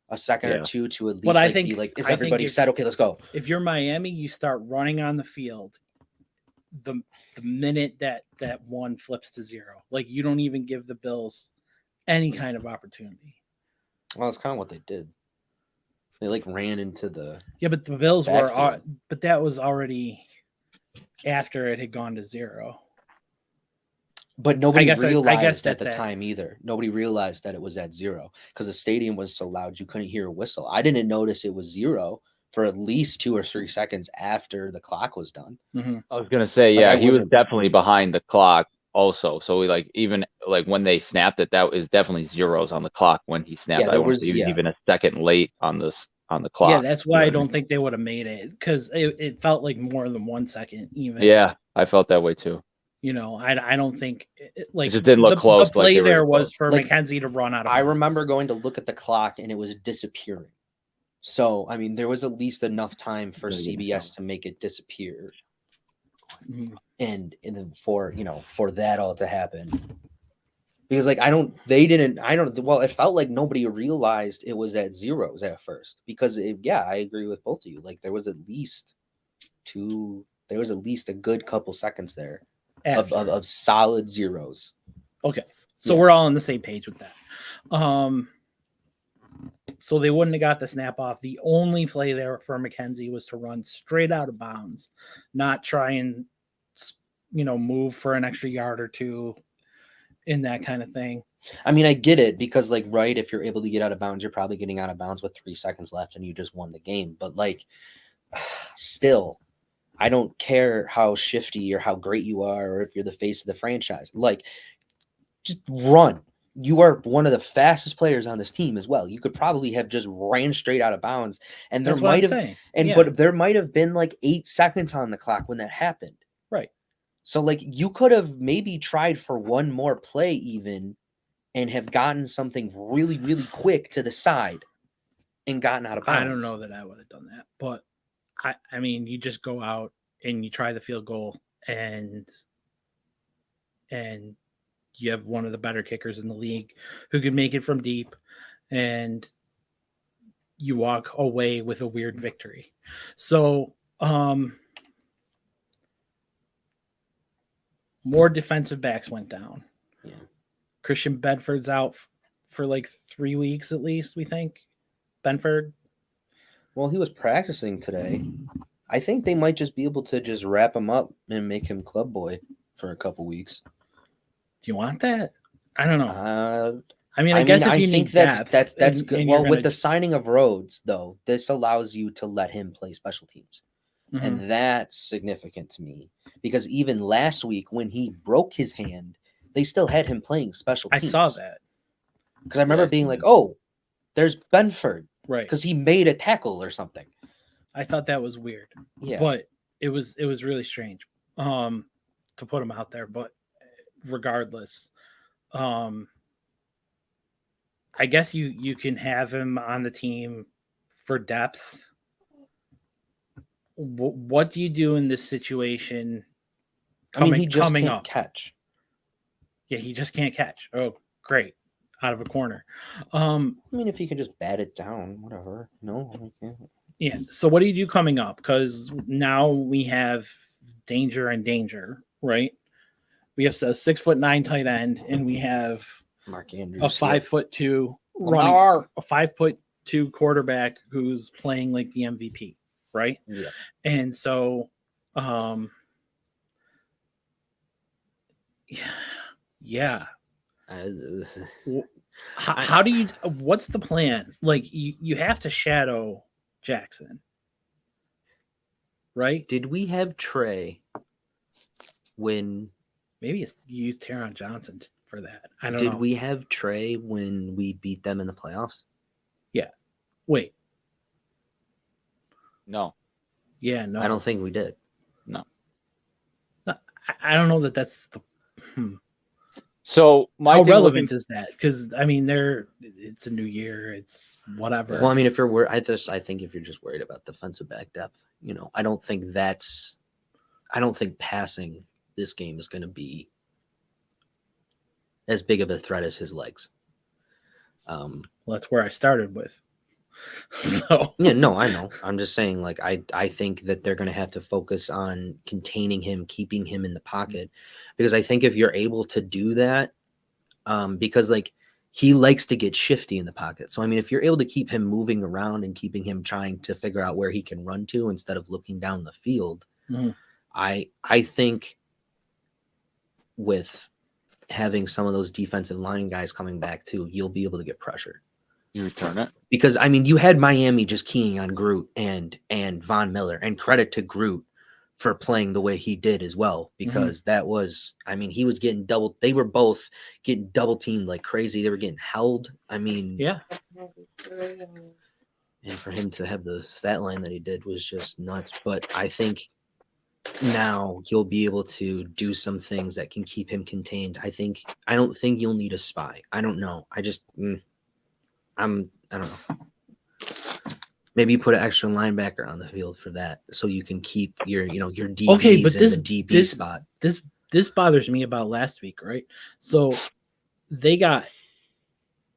A second or two to at least I think, is everybody said, okay, let's go. If you're Miami, you start running on the field the minute that one flips to 0. You don't even give the Bills any kind of opportunity. Well, that's kind of what they did. They ran into the but the Bills but that was already after it had gone to 0. But nobody realized at the time either. Nobody realized that it was at 0 because the stadium was so loud you couldn't hear a whistle. I didn't notice it was 0 for at least 2 or 3 seconds after the clock was done. Mm-hmm. I was gonna say, he was definitely behind the clock also. So even when they snapped it, that was definitely zeros on the clock when he snapped. Yeah, he was even a second late on the clock. Yeah, that's why I don't think they would have made it because it felt like more than 1 second even. Yeah, I felt that way too. I don't think it just didn't look close. The play there was for Mackenzie to run out of bounds. I remember going to look at the clock and it was disappearing. So, I mean, there was at least enough time for CBS to make it disappear. Mm-hmm. And then for that all to happen. Because it felt like nobody realized it was at zeros at first. Because I agree with both of you. There was at least a good couple seconds there of solid zeros. Okay. So we're all on the same page with that. So they wouldn't have got the snap off. The only play there for McKenzie was to run straight out of bounds, not try and, move for an extra yard or two in that kind of thing. I mean, I get it because, like, right, if you're able to get out of bounds, you're probably getting out of bounds with 3 seconds left and you just won the game. But, like, still, I don't care how shifty or how great you are or if you're the face of the franchise. Like, just run. You are one of the fastest players on this team as well. You could probably have just ran straight out of bounds, and there might have, but there might have been like 8 seconds on the clock when that happened. Right. So, like, you could have maybe tried for one more play even, and have gotten something really, really quick to the side, and gotten out of bounds. I don't know that I would have done that, but I mean, you just go out and you try the field goal, and you have one of the better kickers in the league who can make it from deep, and you walk away with a weird victory. So, more defensive backs went down. Yeah. Christian Bedford's out for like 3 weeks at least, we think. Benford. Well, he was practicing today. I think they might just be able to just wrap him up and make him club boy for a couple weeks. Do you want that? I don't know. I guess if you need depth, that's good. Well, with the signing of Rhodes, though, this allows you to let him play special teams. Mm-hmm. And that's significant to me because even last week when he broke his hand, they still had him playing special teams. I saw that. Because I remember being like, oh, there's Benford. Right. Because he made a tackle or something. I thought that was weird. Yeah. But it was really strange to put him out there. But regardless, I guess you can have him on the team for depth. What do you do in this situation? He just can't catch. Yeah, he just can't catch. Oh, great. Out of a corner. If he can just bat it down, whatever. No, I can't. Yeah. So what do you do coming up? Because now we have danger and danger, right? We have a 6'9" tight end, and we have Mark Andrews, a 5'2" running, a 5'2" quarterback who's playing like the MVP, right? Yeah. And so, yeah. How do you? What's the plan? Like you have to shadow Jackson, right? Did we have Trey when? Maybe you used Taron Johnson for that. I don't know. Did we have Trey when we beat them in the playoffs? Yeah. Wait. No. Yeah, no. I don't think we did. No. I don't know that that's the. So how relevant is that? Because it's a new year. It's whatever. Well, if you're worried, I think if you're just worried about defensive back depth, I don't think passing this game is going to be as big of a threat as his legs. Well, that's where I started with. So yeah, no, I know. I'm just saying, like, I think that they're going to have to focus on containing him, keeping him in the pocket, because I think if you're able to do that, because like he likes to get shifty in the pocket. So if you're able to keep him moving around and keeping him trying to figure out where he can run to instead of looking down the field, I think with having some of those defensive line guys coming back too, you'll be able to get pressure. You return it because you had Miami just keying on Groot and Von Miller, and credit to Groot for playing the way he did as well, because that was, he was getting double. They were both getting double teamed like crazy. They were getting held. Yeah. And for him to have the stat line that he did was just nuts. But I think now he'll be able to do some things that can keep him contained. I don't think you'll need a spy. I don't know. I don't know. Maybe you put an extra linebacker on the field for that, so you can keep your DBs okay, but in the DB spot. This bothers me about last week, right? So they got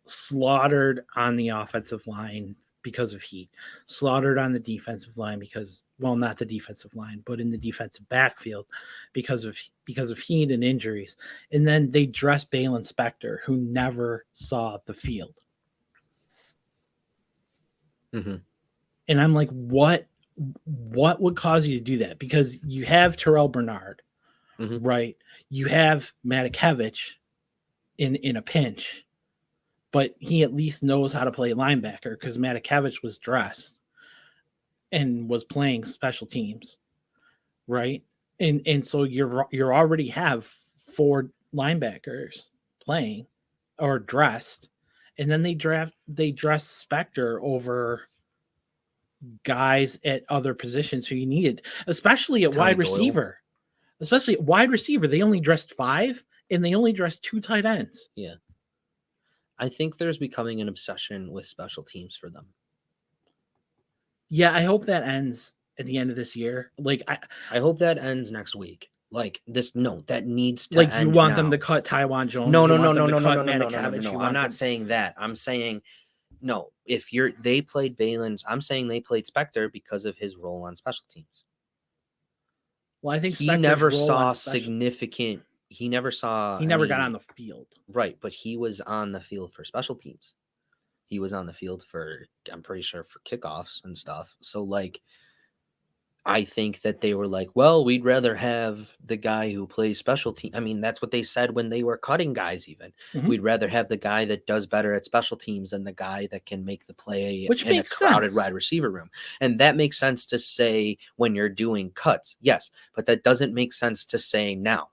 slaughtered on the offensive line because of heat, slaughtered on the defensive line because, well, not the defensive line, but in the defensive backfield because of heat and injuries. And then they dressed Balin Spector, who never saw the field. Mm-hmm. And I'm like, what would cause you to do that? Because you have Terrell Bernard, right? You have Matakevich in a pinch, but he at least knows how to play linebacker because Matakevich was dressed and was playing special teams, right? And so you're already have 4 linebackers playing or dressed, and then they dress Spector over guys at other positions who you needed, especially at wide receiver. Especially at wide receiver, they only dressed 5 and they only dressed 2 tight ends. Yeah. I think there's becoming an obsession with special teams for them. Yeah, I hope that ends at the end of this year. Like I hope that ends next week. Like this, no, that needs to like end you want now. them to cut Taiwan Jones. No. I'm not saying that. I'm saying no. If they played Balins, I'm saying they played Spector because of his role on special teams. Well, I think he never saw significant. He never saw. He never got on the field. Right, but he was on the field for special teams. He was on the field for, I'm pretty sure, for kickoffs and stuff. So, like, I think that they were like, well, we'd rather have the guy who plays special team. I mean, that's what they said when they were cutting guys even. We'd rather have the guy that does better at special teams than the guy that can make the play in a crowded wide receiver room. And that makes sense to say when you're doing cuts. Yes, but that doesn't make sense to say now.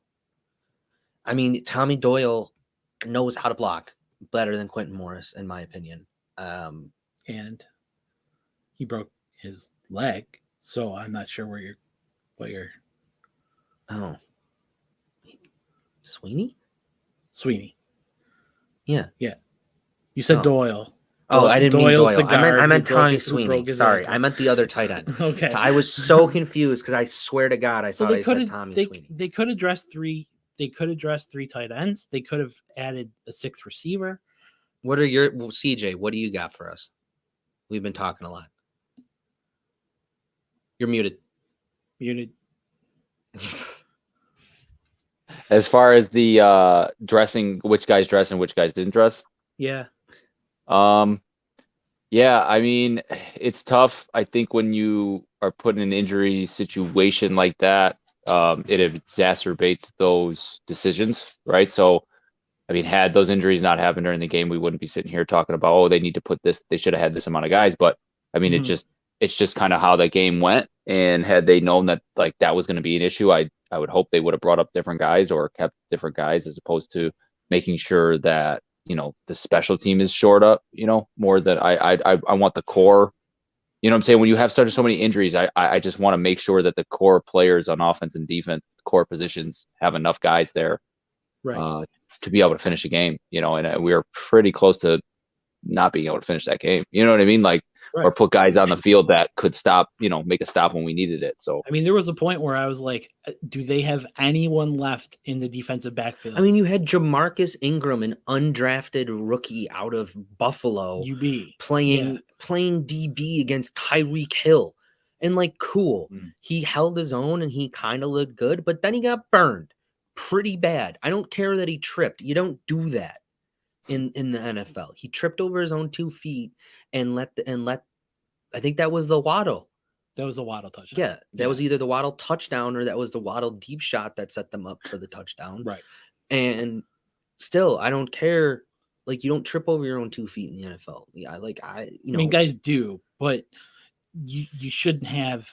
I mean, Tommy Doyle knows how to block better than Quentin Morris, in my opinion. And he broke his leg. So I'm not sure what you're. Oh, Sweeney. Yeah. You said Doyle. Oh, I didn't mean Doyle. I meant Tommy Sweeney. Sorry, I meant the other tight end. Okay. So I was so confused because I swear to God I thought I said Tommy Sweeney. They could address 3. They could address 3 tight ends. They could have added a 6th receiver. What are your CJ? What do you got for us? We've been talking a lot. You're muted. As far as the dressing, which guys dress and which guys didn't dress. Yeah. Yeah, I mean, it's tough. I think when you are put in an injury situation like that, it exacerbates those decisions, right? So, I mean, had those injuries not happened during the game, we wouldn't be sitting here talking about, oh, they need to put this, they should have had this amount of guys. But I mean, it's just kind of how that game went. And had they known that like that was going to be an issue, I would hope they would have brought up different guys or kept different guys as opposed to making sure that, you know, the special team is shored up, you know, more than I want the core. You know what I'm saying? When you have so many injuries, I just want to make sure that the core players on offense and defense, core positions, have enough guys there, right, to be able to finish a game. You know, and we were pretty close to not being able to finish that game. You know what I mean? Like, or put guys on the field that could stop, you know, make a stop when we needed it. So, I mean, there was a point where I was like, do they have anyone left in the defensive backfield? I mean, you had Jamarcus Ingram, an undrafted rookie out of Buffalo, playing DB against Tyreek Hill. And like, cool. He held his own and he kind of looked good, but then he got burned pretty bad. I don't care that he tripped. You don't do that in the NFL. He tripped over his own 2 feet and let I think that was the Waddle. That was the Waddle touchdown. Yeah, that was either the Waddle touchdown or that was the Waddle deep shot that set them up for the touchdown. Right. And still, I don't care. Like, you don't trip over your own 2 feet in the NFL. Yeah, I mean, guys do, but you shouldn't have.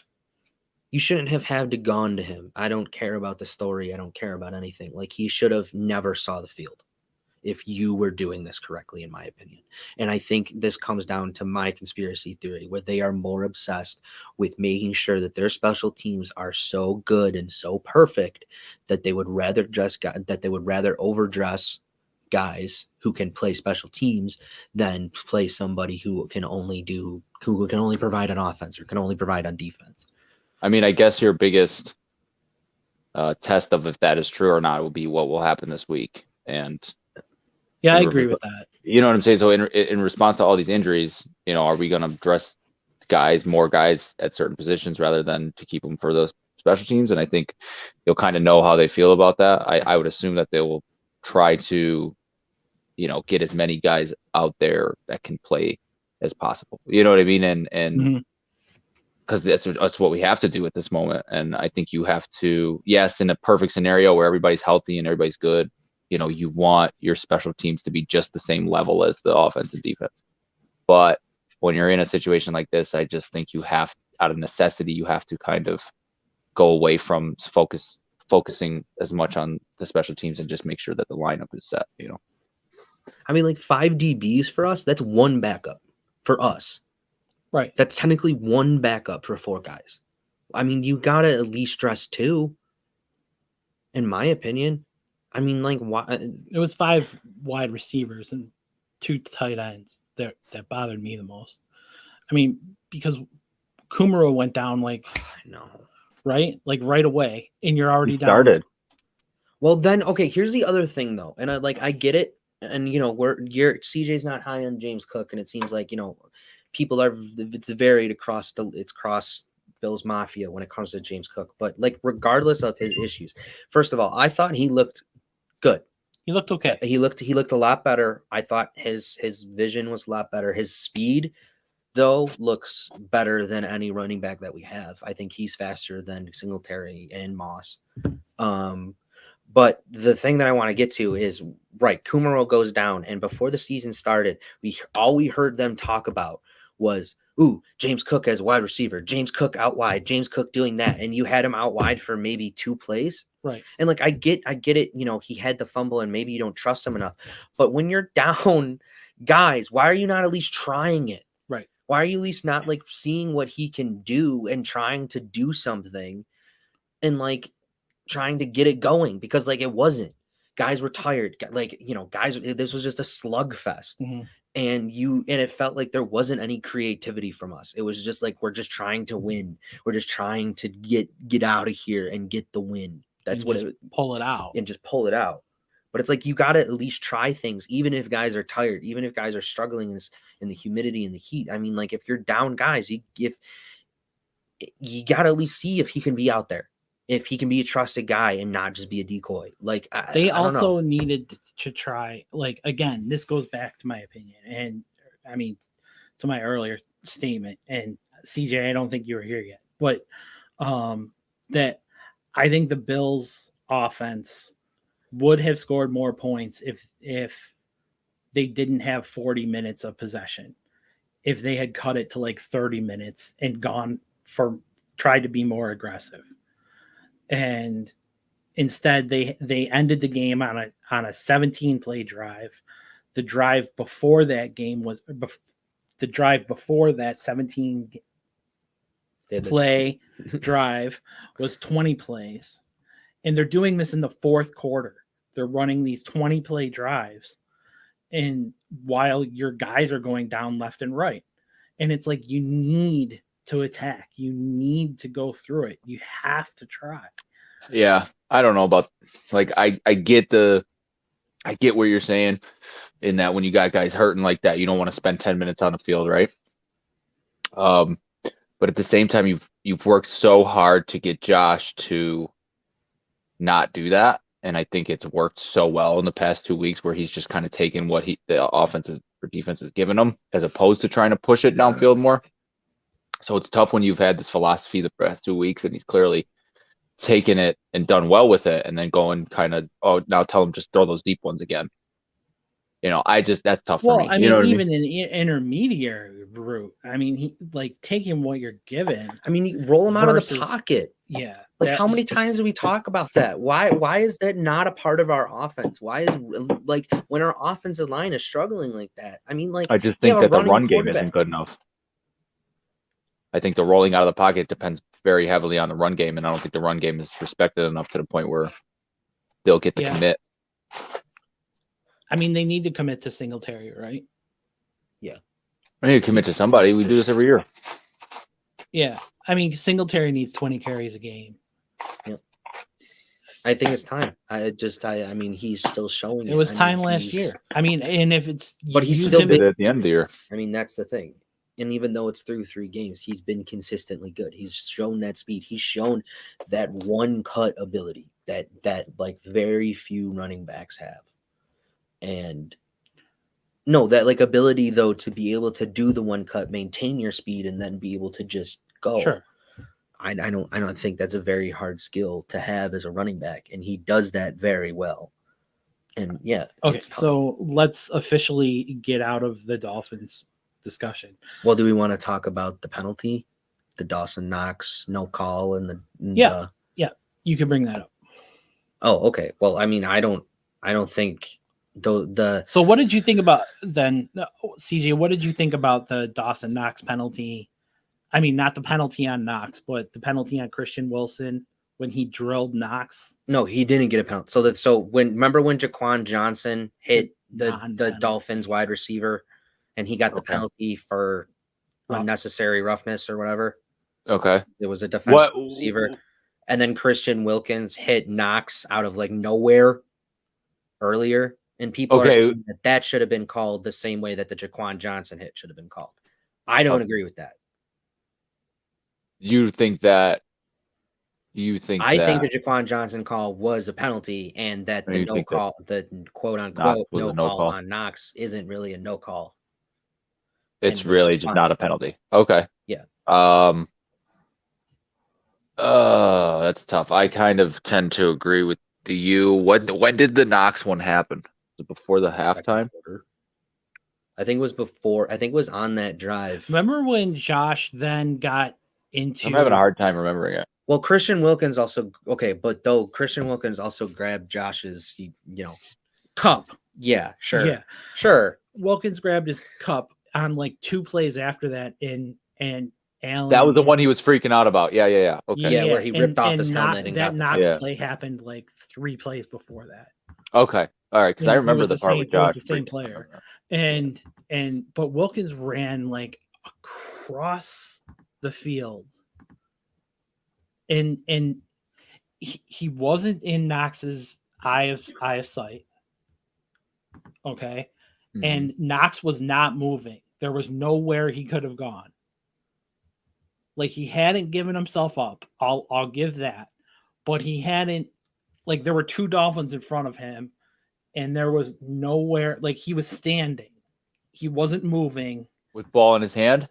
You shouldn't have had to gone to him. I don't care about the story. I don't care about anything. Like, he should have never saw the field if you were doing this correctly, in my opinion. And I think this comes down to my conspiracy theory, where they are more obsessed with making sure that their special teams are so good and so perfect that they would rather overdress guys who can play special teams than play somebody who can only provide on offense or can only provide on defense. I mean, I guess your biggest test of if that is true or not will be what will happen this week. And yeah, I agree with that. You know what I'm saying? So in response to all these injuries, you know, are we going to dress more guys at certain positions rather than to keep them for those special teams? And I think you'll kind of know how they feel about that. I would assume that they will try to, you know, get as many guys out there that can play as possible. You know what I mean? And Mhm. because that's what we have to do at this moment. And I think you have to, yes, in a perfect scenario where everybody's healthy and everybody's good, you want your special teams to be just the same level as the offense and defense. But when you're in a situation like this, I just think out of necessity, you have to kind of go away from focusing as much on the special teams and just make sure that the lineup is set. I mean, like 5 DBs for us, that's one backup for us. Right. That's technically one backup for 4 guys. I mean, you got to at least dress 2, in my opinion. I mean, like, why? It was 5 wide receivers and 2 tight ends that bothered me the most. I mean, because Kumaro went down I know. Right? Like right away, and you're already started. down. Well, then, okay, here's the other thing, though. And I get it. And, CJ's not high on James Cook, and it seems like, people are, it's varied across Bills Mafia when it comes to James Cook. But, like, regardless of his issues, first of all, I thought he looked good. He looked okay. He looked a lot better. I thought his vision was a lot better. His speed, though, looks better than any running back that we have. I think he's faster than Singletary and Moss. But the thing that I want to get to is, right, Kumaro goes down, and before the season started, all we heard them talk about was, ooh, James Cook as wide receiver, James Cook out wide, James Cook doing that, and you had him out wide for maybe 2 plays. Right. And like I get it, he had the fumble and maybe you don't trust him enough. But when you're down, guys, why are you not at least trying it? Right. Why are you at least not like seeing what he can do and trying to do something and like trying to get it going? Because like it wasn't. Guys were tired. Like, this was just a slugfest. Mm-hmm. And it felt like there wasn't any creativity from us. It was just like, we're just trying to win. We're just trying to get out of here and get the win. That's what pull it out. And just pull it out. But it's like, you got to at least try things, even if guys are tired, even if guys are struggling in the humidity and the heat. I mean, like if you're down guys, you got to at least see if he can be out there, if he can be a trusted guy and not just be a decoy. Like they also needed to try, like, again, this goes back to my opinion. And I mean, to my earlier statement, and CJ, I don't think you were here yet, but that I think the Bills offense would have scored more points if they didn't have 40 minutes of possession. If they had cut it to like 30 minutes and tried to be more aggressive. And instead they ended the game on a 17 play drive. The drive before that game was the drive before that 17 play drive was 20 plays. And they're doing this in the 4th quarter. They're running these 20 play drives, and while your guys are going down left and right. And it's like, you need to attack. You need to go through it. You have to try. Yeah. I don't know about, like, I get what you're saying in that when you got guys hurting like that, you don't want to spend 10 minutes on the field, right? But at the same time, you've worked so hard to get Josh to not do that. And I think it's worked so well in the past 2 weeks where he's just kind of taken what the offense or defense has given him, as opposed to trying to push it downfield more. So it's tough when you've had this philosophy the past 2 weeks and he's clearly taken it and done well with it, and then going kind of, now tell him just throw those deep ones again. That's tough for me. I mean, even in intermediary route, I mean, he like taking what you're given. I mean, you roll him out of the pocket. Yeah. Like how many times do we talk about that? Why is that not a part of our offense? Why is, like, when our offensive line is struggling like that? I mean, like, I just think that the run game isn't good enough. I think the rolling out of the pocket depends very heavily on the run game, and I don't think the run game is respected enough to the point where they'll get the commit. I mean, they need to commit to Singletary, right? Yeah. I need to commit to somebody. We do this every year. Yeah. I mean, Singletary needs 20 carries a game. Yep. I think it's time. I mean, he's still showing it. It was time last year. I mean, and if it's, but he's still did it at the end of the year. I mean, that's the thing. And even though it's through 3 games, he's been consistently good. He's shown that speed. He's shown that one cut ability that like very few running backs have. And No, that like ability though to be able to do the one cut, maintain your speed, and then be able to just go. Sure. I don't think that's a very hard skill to have as a running back, and he does that very well. And yeah. Okay, so let's officially get out of the Dolphins discussion. Well, do we want to talk about the penalty, the Dawson Knox no call, and the yeah, you can bring that up. Oh, okay. Well, I mean, I don't think the. So, what did you think about then, CJ? What did you think about the Dawson Knox penalty? I mean, not the penalty on Knox, but the penalty on Christian Wilson when he drilled Knox. No, he didn't get a penalty. Remember when Jaquan Johnson hit the Dolphins wide receiver, and he got the penalty for unnecessary roughness or whatever. Okay, it was a defensive receiver, and then Christian Wilkins hit Knox out of like nowhere earlier, and people are saying that should have been called the same way that the Jaquan Johnson hit should have been called. I don't agree with that. You think that? I think the Jaquan Johnson call was a penalty, and that the no call, the quote unquote no call on Knox isn't really a no call. It's really just not a penalty. Okay. Yeah. That's tough. I kind of tend to agree with you. When did the Knox one happen? Was it before the halftime? I think it was before. I think it was on that drive. Remember when Josh then got into? I'm having a hard time remembering it. Well, Christian Wilkins also Christian Wilkins also grabbed Josh's, cup. Yeah, sure. Yeah, sure. Wilkins grabbed his cup on like 2 plays after that, and Allen. That was the one he was freaking out about. Yeah. Okay. Yeah, where he ripped off his helmet and that Knox play happened like 3 plays before that. Okay. All right, because I remember the part with Josh. It was the same player, but Wilkins ran like across the field, and he wasn't in Knox's eye of sight. Okay, and Knox was not moving. There was nowhere he could have gone. Like, he hadn't given himself up. I'll give that, but he hadn't. Like, there were 2 Dolphins in front of him, and there was nowhere. Like, he was standing. He wasn't moving. With the ball in his hand.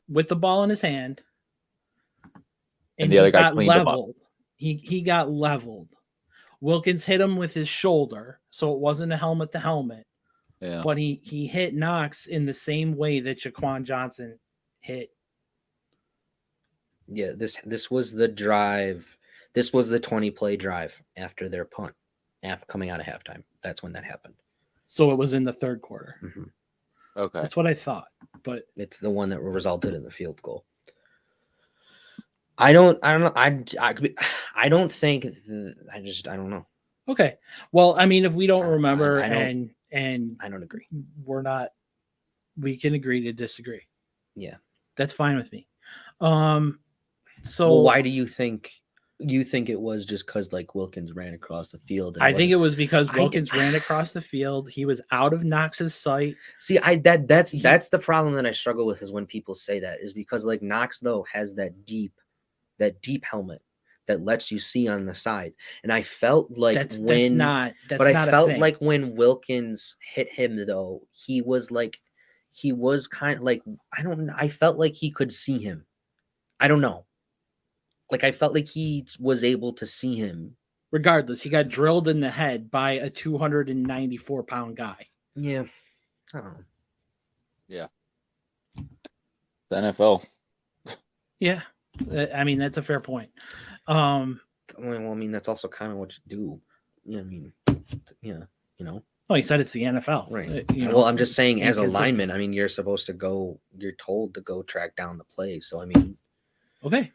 And the other guy cleaned him up. He got leveled. Wilkins hit him with his shoulder, so it wasn't a helmet to helmet. Yeah. But he hit Knox in the same way that Jaquan Johnson hit. Yeah, this was the drive. This was the 20-play drive after their punt, after coming out of halftime. That's when that happened. So it was in the 3rd quarter. Mm-hmm. Okay, that's what I thought, but it's the one that resulted in the field goal. I don't know. I don't think. I don't know. Okay. Well, I mean, if we don't remember, and I don't agree. We can agree to disagree. Yeah, that's fine with me. So why do you think it was just because like Wilkins ran across the field? I think it was because Wilkins ran across the field. He was out of Knox's sight. See, that's the problem that I struggle with is when people say that, is because like Knox though has that deep helmet that lets you see on the side, and I felt like like when Wilkins hit him though, he was kind of like, I don't know. I felt like he could see him. I don't know. Like, I felt like he was able to see him. Regardless, he got drilled in the head by a 294-pound guy. Yeah. I don't know. Yeah. The NFL. Yeah. I mean, that's a fair point. Well, I mean, that's also kind of what you do. Yeah, I mean, yeah, Oh, he said it's the NFL. Right. Well, I'm just saying, as a lineman, I mean, you're told to go track down the play. So, I mean. Okay.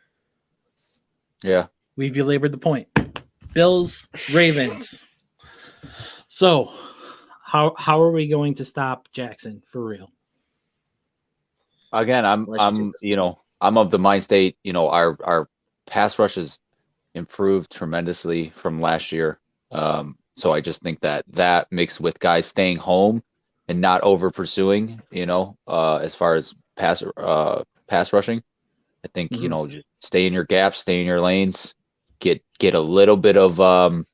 Yeah. We've belabored the point. Bills, Ravens. So, how are we going to stop Jackson for real? Again, I'm of the mind state, our pass rush has improved tremendously from last year. So I just think that mixed with guys staying home and not over pursuing, as far as pass rushing, I think, just stay in your gaps, stay in your lanes, get a little bit of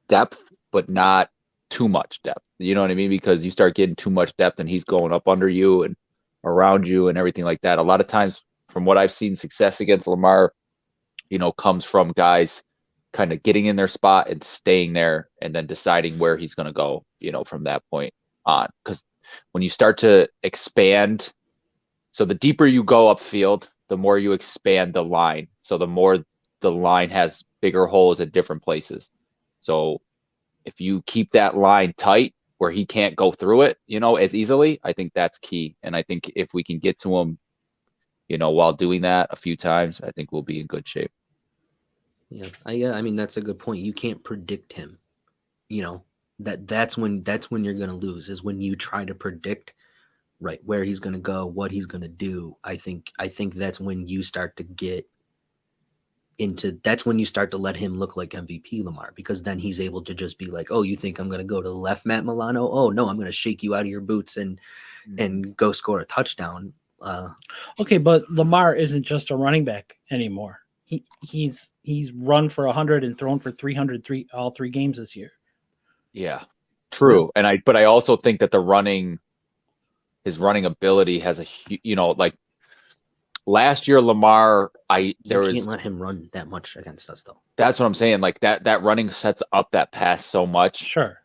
depth, but not too much depth. You know what I mean? Because you start getting too much depth and he's going up under you and around you and everything like that. A lot of times, from what I've seen, success against Lamar, comes from guys kind of getting in their spot and staying there and then deciding where he's going to go, from that point on. Because when you start to expand, so the deeper you go upfield, the more you expand the line. So the more the line has bigger holes at different places. So if you keep that line tight where he can't go through it, as easily, I think that's key. And I think if we can get to him, while doing that a few times, I think we'll be in good shape. Yeah. I mean, that's a good point. You can't predict him. That's when you're going to lose, is when you try to predict right where he's going to go, what he's going to do. I think that's when you start to get that's when you start to let him look like MVP Lamar, because then he's able to just be like, oh, you think I'm going to go to the left, Matt Milano? Oh no, I'm going to shake you out of your boots and go score a touchdown. Okay, but Lamar isn't just a running back anymore. He's run for 100 and thrown for 300 all 3 games this year. Yeah, true. But I also think that his running ability has like last year, Lamar, you can't let him run that much against us, though. That's what I'm saying. Like that running sets up that pass so much. Sure.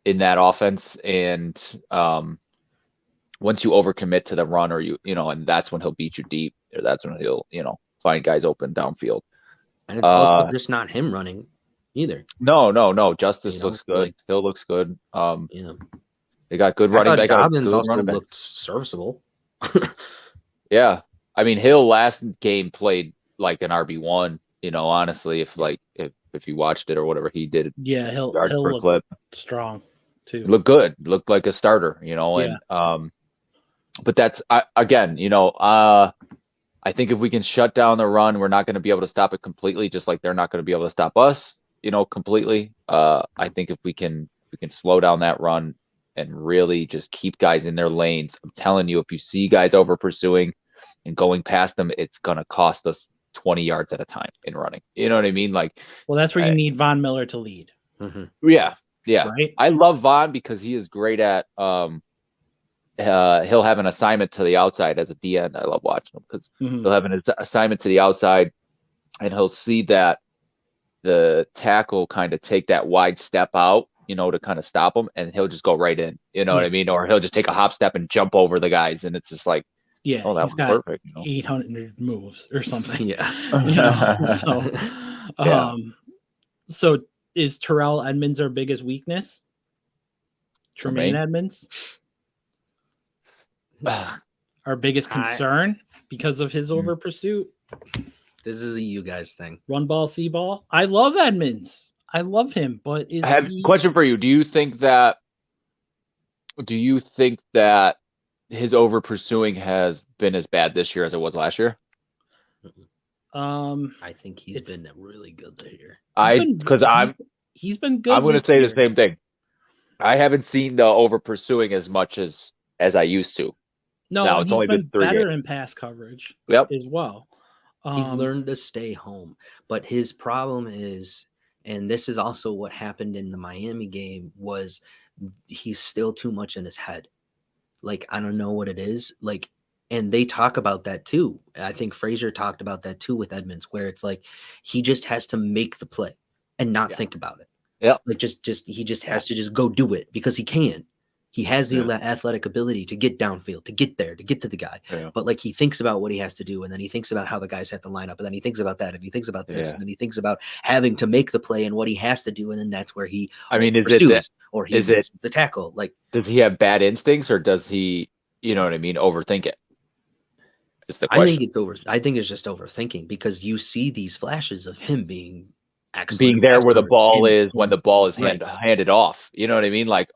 In that offense, and once you overcommit to the run, or and that's when he'll beat you deep, or that's when he'll find guys open downfield. And it's also just not him running either. No. Justice looks good. Like, Hill looks good. They got good running back. Dobbins also looked serviceable. Yeah. I mean, Hill last game played like an RB1, honestly, if you watched it or whatever he did. Yeah, Hill looked strong too. Looked good. Looked like a starter, and but that's again, I think if we can shut down the run, we're not going to be able to stop it completely, just like they're not going to be able to stop us, completely. I think if we can slow down that run and really just keep guys in their lanes, I'm telling you, if you see guys over pursuing and going past them, it's going to cost us 20 yards at a time in running. You know what I mean? Like, well, that's where you need Von Miller to lead. Mm-hmm. Yeah. Right? I love Von because he is great at, he'll have an assignment to the outside as a DN. I love watching him because he'll have an assignment to the outside, and he'll see that the tackle kind of take that wide step out, to kind of stop him, and he'll just go right in. You know what I mean? Or he'll just take a hop step and jump over the guys, and it's just like, yeah, oh, that was perfect. 800 moves or something. Yeah. So is Terrell Edmonds our biggest weakness? Tremaine Edmonds? Our biggest concern because of his over pursuit? This is a you guys thing. Run ball, see ball. I love Edmonds. I love him, but I have a question for you. Do you think that his over pursuing has been as bad this year as it was last year? I think he's been really good this year. He's been good. I'm going to say the same thing. I haven't seen the over pursuing as much as I used to. No, now, it's only been 3 better games. in pass coverage. Yep. As well. He's learned to stay home, but his problem is, and this is also what happened in the Miami game, was he's still too much in his head. Like, I don't know what it is. Like, and they talk about that too. I think Frazier talked about that too with Edmonds, where it's like he just has to make the play and not think about it. Yeah. Like he just has to just go do it because he can. He has the athletic ability to get downfield, to get there, to get to the guy. Yeah. But like he thinks about what he has to do, and then he thinks about how the guys have to line up, and then he thinks about that, and he thinks about this, and then he thinks about having to make the play and what he has to do, and then that's where he pursues, or he misses the tackle. Like, does he have bad instincts, or does he, overthink it? Is the question. I think it's just overthinking, because you see these flashes of him being there where the ball is when the ball is handed off. You know what I mean? Like,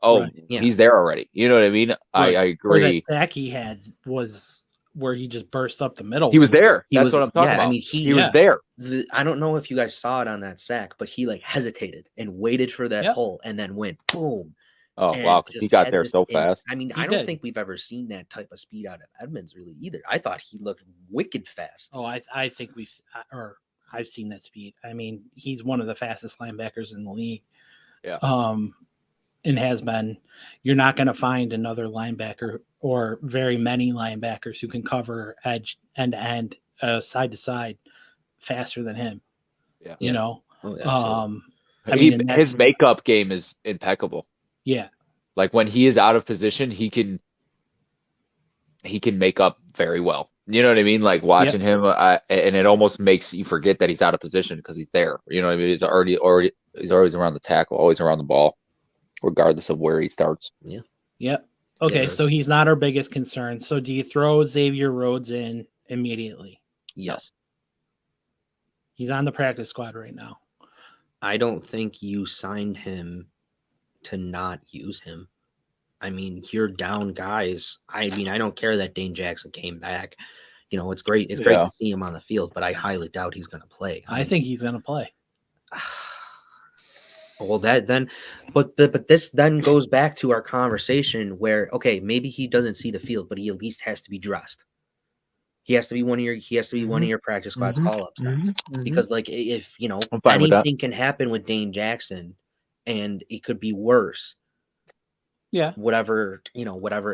he's there already. You know what I mean? Right. I agree. Or that sack he had was where he just burst up the middle. He was there. That's what I'm talking about. I mean, he was there. I don't know if you guys saw it on that sack, but he like hesitated and waited for that hole and then went boom. Oh, wow. He got there so fast. I mean, I don't think we've ever seen that type of speed out of Edmonds really either. I thought he looked wicked fast. Oh, I think I've seen that speed. I mean, he's one of the fastest linebackers in the league. Yeah. and has been, you're not going to find another linebacker or very many linebackers who can cover edge end to end, side to side faster than him. Yeah. You know, his makeup game is impeccable. Yeah. Like when he is out of position, he can make up very well. You know what I mean? Like watching him, and it almost makes you forget that he's out of position because he's there. You know what I mean? He's always around the tackle, always around the ball, regardless of where he starts. Yeah. Yep. Okay, so he's not our biggest concern. So do you throw Xavier Rhodes in immediately? Yes. He's on the practice squad right now. I don't think you signed him to not use him. I mean, you're down guys. I mean, I don't care that Dane Jackson came back. You know, it's great. It's great to see him on the field, but I highly doubt he's going to play. I think he's going to play. Well, but this then goes back to our conversation where, okay, maybe he doesn't see the field, but he at least has to be dressed. He has to be one of your practice squad's call-ups then. Because like if anything can happen with Dane Jackson and it could be worse. Yeah. Whatever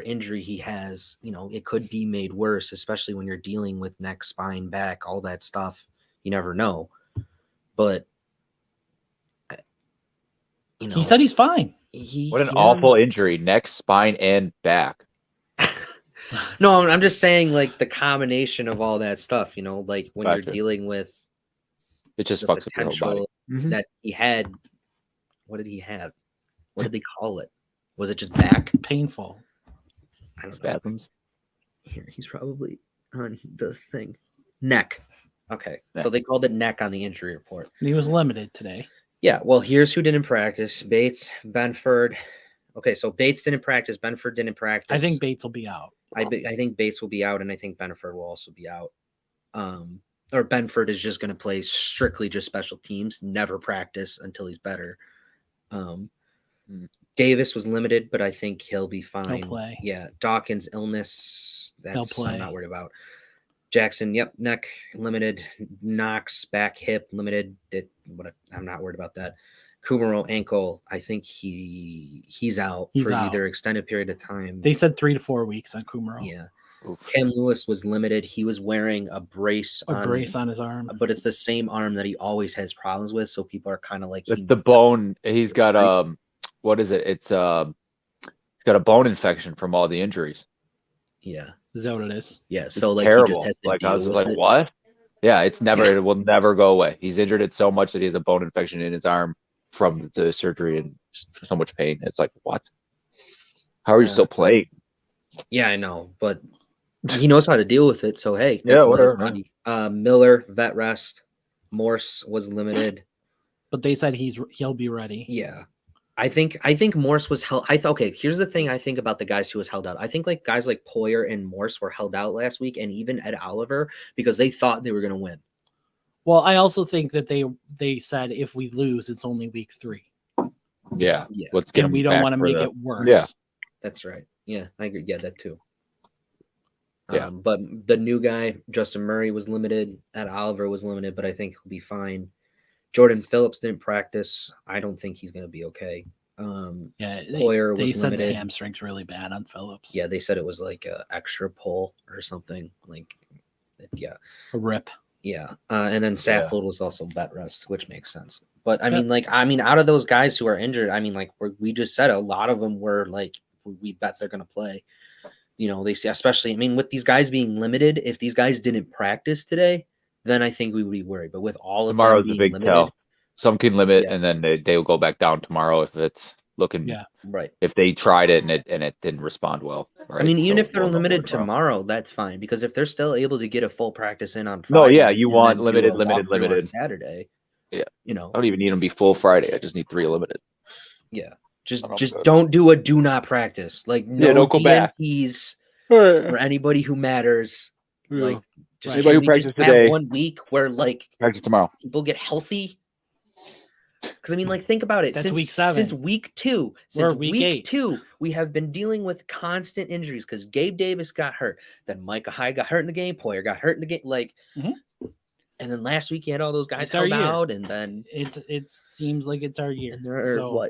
injury he has, it could be made worse, especially when you're dealing with neck, spine, back, all that stuff. You never know. But he said he's fine. What an awful injury, neck, spine, and back. No, I'm just saying like the combination of all that stuff, like when you're dealing with it just fucks up your whole body. That he had. What did he have? What did they call it? Was it just back? Painful. I don't know. Spasms. Here, he's probably on the thing. Neck. Okay. So they called it neck on the injury report. He was limited today. Yeah. Well, here's who didn't practice. Bates, Benford. Okay, so Bates didn't practice. Benford didn't practice. I think Bates will be out. I think Bates will be out, and I think Benford will also be out. Or Benford is just going to play strictly just special teams, never practice until he's better. Davis was limited, but I think he'll be fine. He'll play. Yeah. Dawkins' illness, he'll play. I'm not worried about. Jackson, neck limited. Knox, back, hip limited. I'm not worried about that. Kumaro, ankle. I think he's out either extended period of time. They said 3 to 4 weeks on Kumaro. Yeah. Oof. Cam Lewis was limited. He was wearing a brace on his arm, but it's the same arm that he always has problems with. So people are kind of like the bone. He's got what is it? It's he's got a bone infection from all the injuries. Yeah, is that what it is? Yeah, it's so like terrible. Like I was like, what? Yeah, it will never go away. He's injured it so much that he has a bone infection in his arm from the surgery and so much pain. It's like, what? How are you still playing? Yeah, I know, but he knows how to deal with it. So hey, yeah, whatever. Miller, vet rest. Morse was limited, but they said he'll be ready. Yeah, I think Morse was held. Okay, here's the thing I think about the guys who was held out. I think like guys like Poyer and Morse were held out last week, and even Ed Oliver because they thought they were going to win. Well, I also think that they said if we lose, it's only week 3. Yeah. Let's get. And we don't want to make it worse. Yeah, that's right. Yeah, I agree. Yeah, that too. Yeah. But the new guy, Justin Murray, was limited. Ed Oliver was limited, but I think he'll be fine. Jordan Phillips didn't practice. I don't think he's going to be okay. Poyer was said limited. The hamstring's really bad on Phillips. Yeah, they said it was like an extra pull or something. Like, yeah, a rip. Yeah, and then Saffold was also bet rest, which makes sense. But I mean, out of those guys who are injured, I mean, like we just said, a lot of them were like, we bet they're going to play. They say, especially, I mean, with these guys being limited, if these guys didn't practice today, then I think we would be worried. But with all of tomorrow's them being a big limited, tell. Some can limit, and then they will go back down tomorrow if it's looking. Yeah, right. If they tried it and it didn't respond well. Right? I mean, even if they're limited tomorrow, that's fine because if they're still able to get a full practice in on Friday, no, yeah, you want limited on Saturday. Yeah, I don't even need them to be full Friday. I just need 3 limited. Yeah, just don't do not practice. Like don't go back. For anybody who matters. Yeah. Like just anybody who practices today. 1 week where like practice tomorrow. People get healthy. Because I mean, like, think about it. That's week 7. Since week 2, since week 8. 2, we have been dealing with constant injuries because Gabe Davis got hurt. Then Micah Hyde got hurt in the game. Poyer got hurt in the game. Like, and then last week you had all those guys held out, and then it seems like it's our year. And there are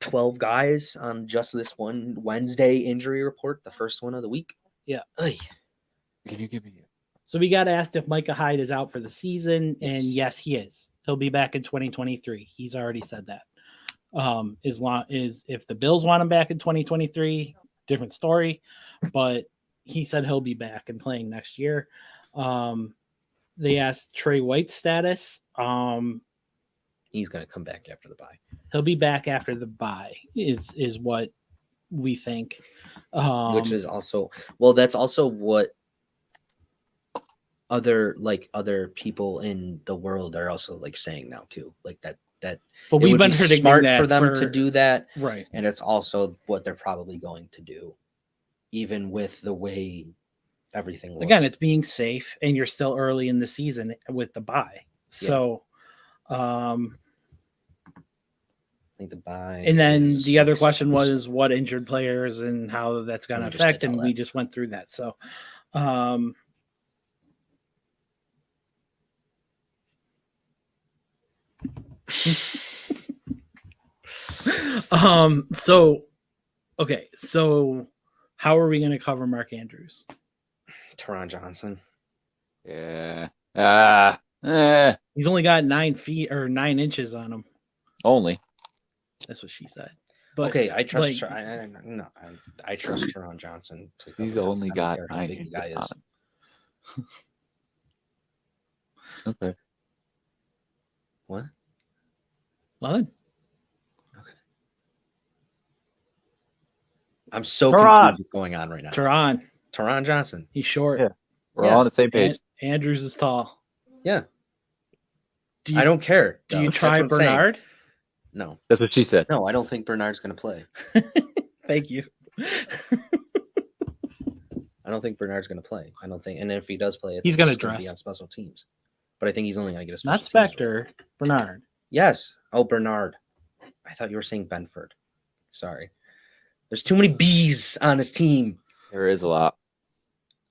12 guys on just this one Wednesday injury report, the first one of the week. Yeah. Ay. Can you give me? So we got asked if Micah Hyde is out for the season, Yes. and yes, he is. He'll be back in 2023. He's already said that. As long as if the Bills want him back in 2023, different story. But he said he'll be back and playing next year. They asked Trey White's status. He's going to come back after the bye. He'll be back after the bye. Is what we think. Which is also that's also what other people in the world are also like saying now too. Like that. But we've been smart for them to do that, right? And it's also what they're probably going to do, even with the way everything looks. Again, it's being safe, and you're still early in the season with the bye. So, I think the bye. And then the other question was what injured players and how that's going to affect, and we just went through that. So, so how are we going to cover Mark Andrews? Teron Johnson. Yeah. He's only got 9 feet or 9 inches on him. Only. That's what she said. But okay, I trust. I trust Teron Johnson. He's only got 9 inches on him. Okay. What? Nothing. Okay. I'm so confused what's going on right now. Teron Johnson. He's short. Yeah. We're all on the same page. Andrews is tall. Yeah. I don't care. Do you try Bernard? No. That's what she said. No, I don't think Bernard's going to play. Thank you. I don't think Bernard's going to play. I don't think, and if he does play, he's going to dress. Be on special teams. But I think he's only going to get a special Not Spectre, Bernard. Yes. Oh, Bernard. I thought you were saying Benford. Sorry. There's too many B's on his team. There is a lot.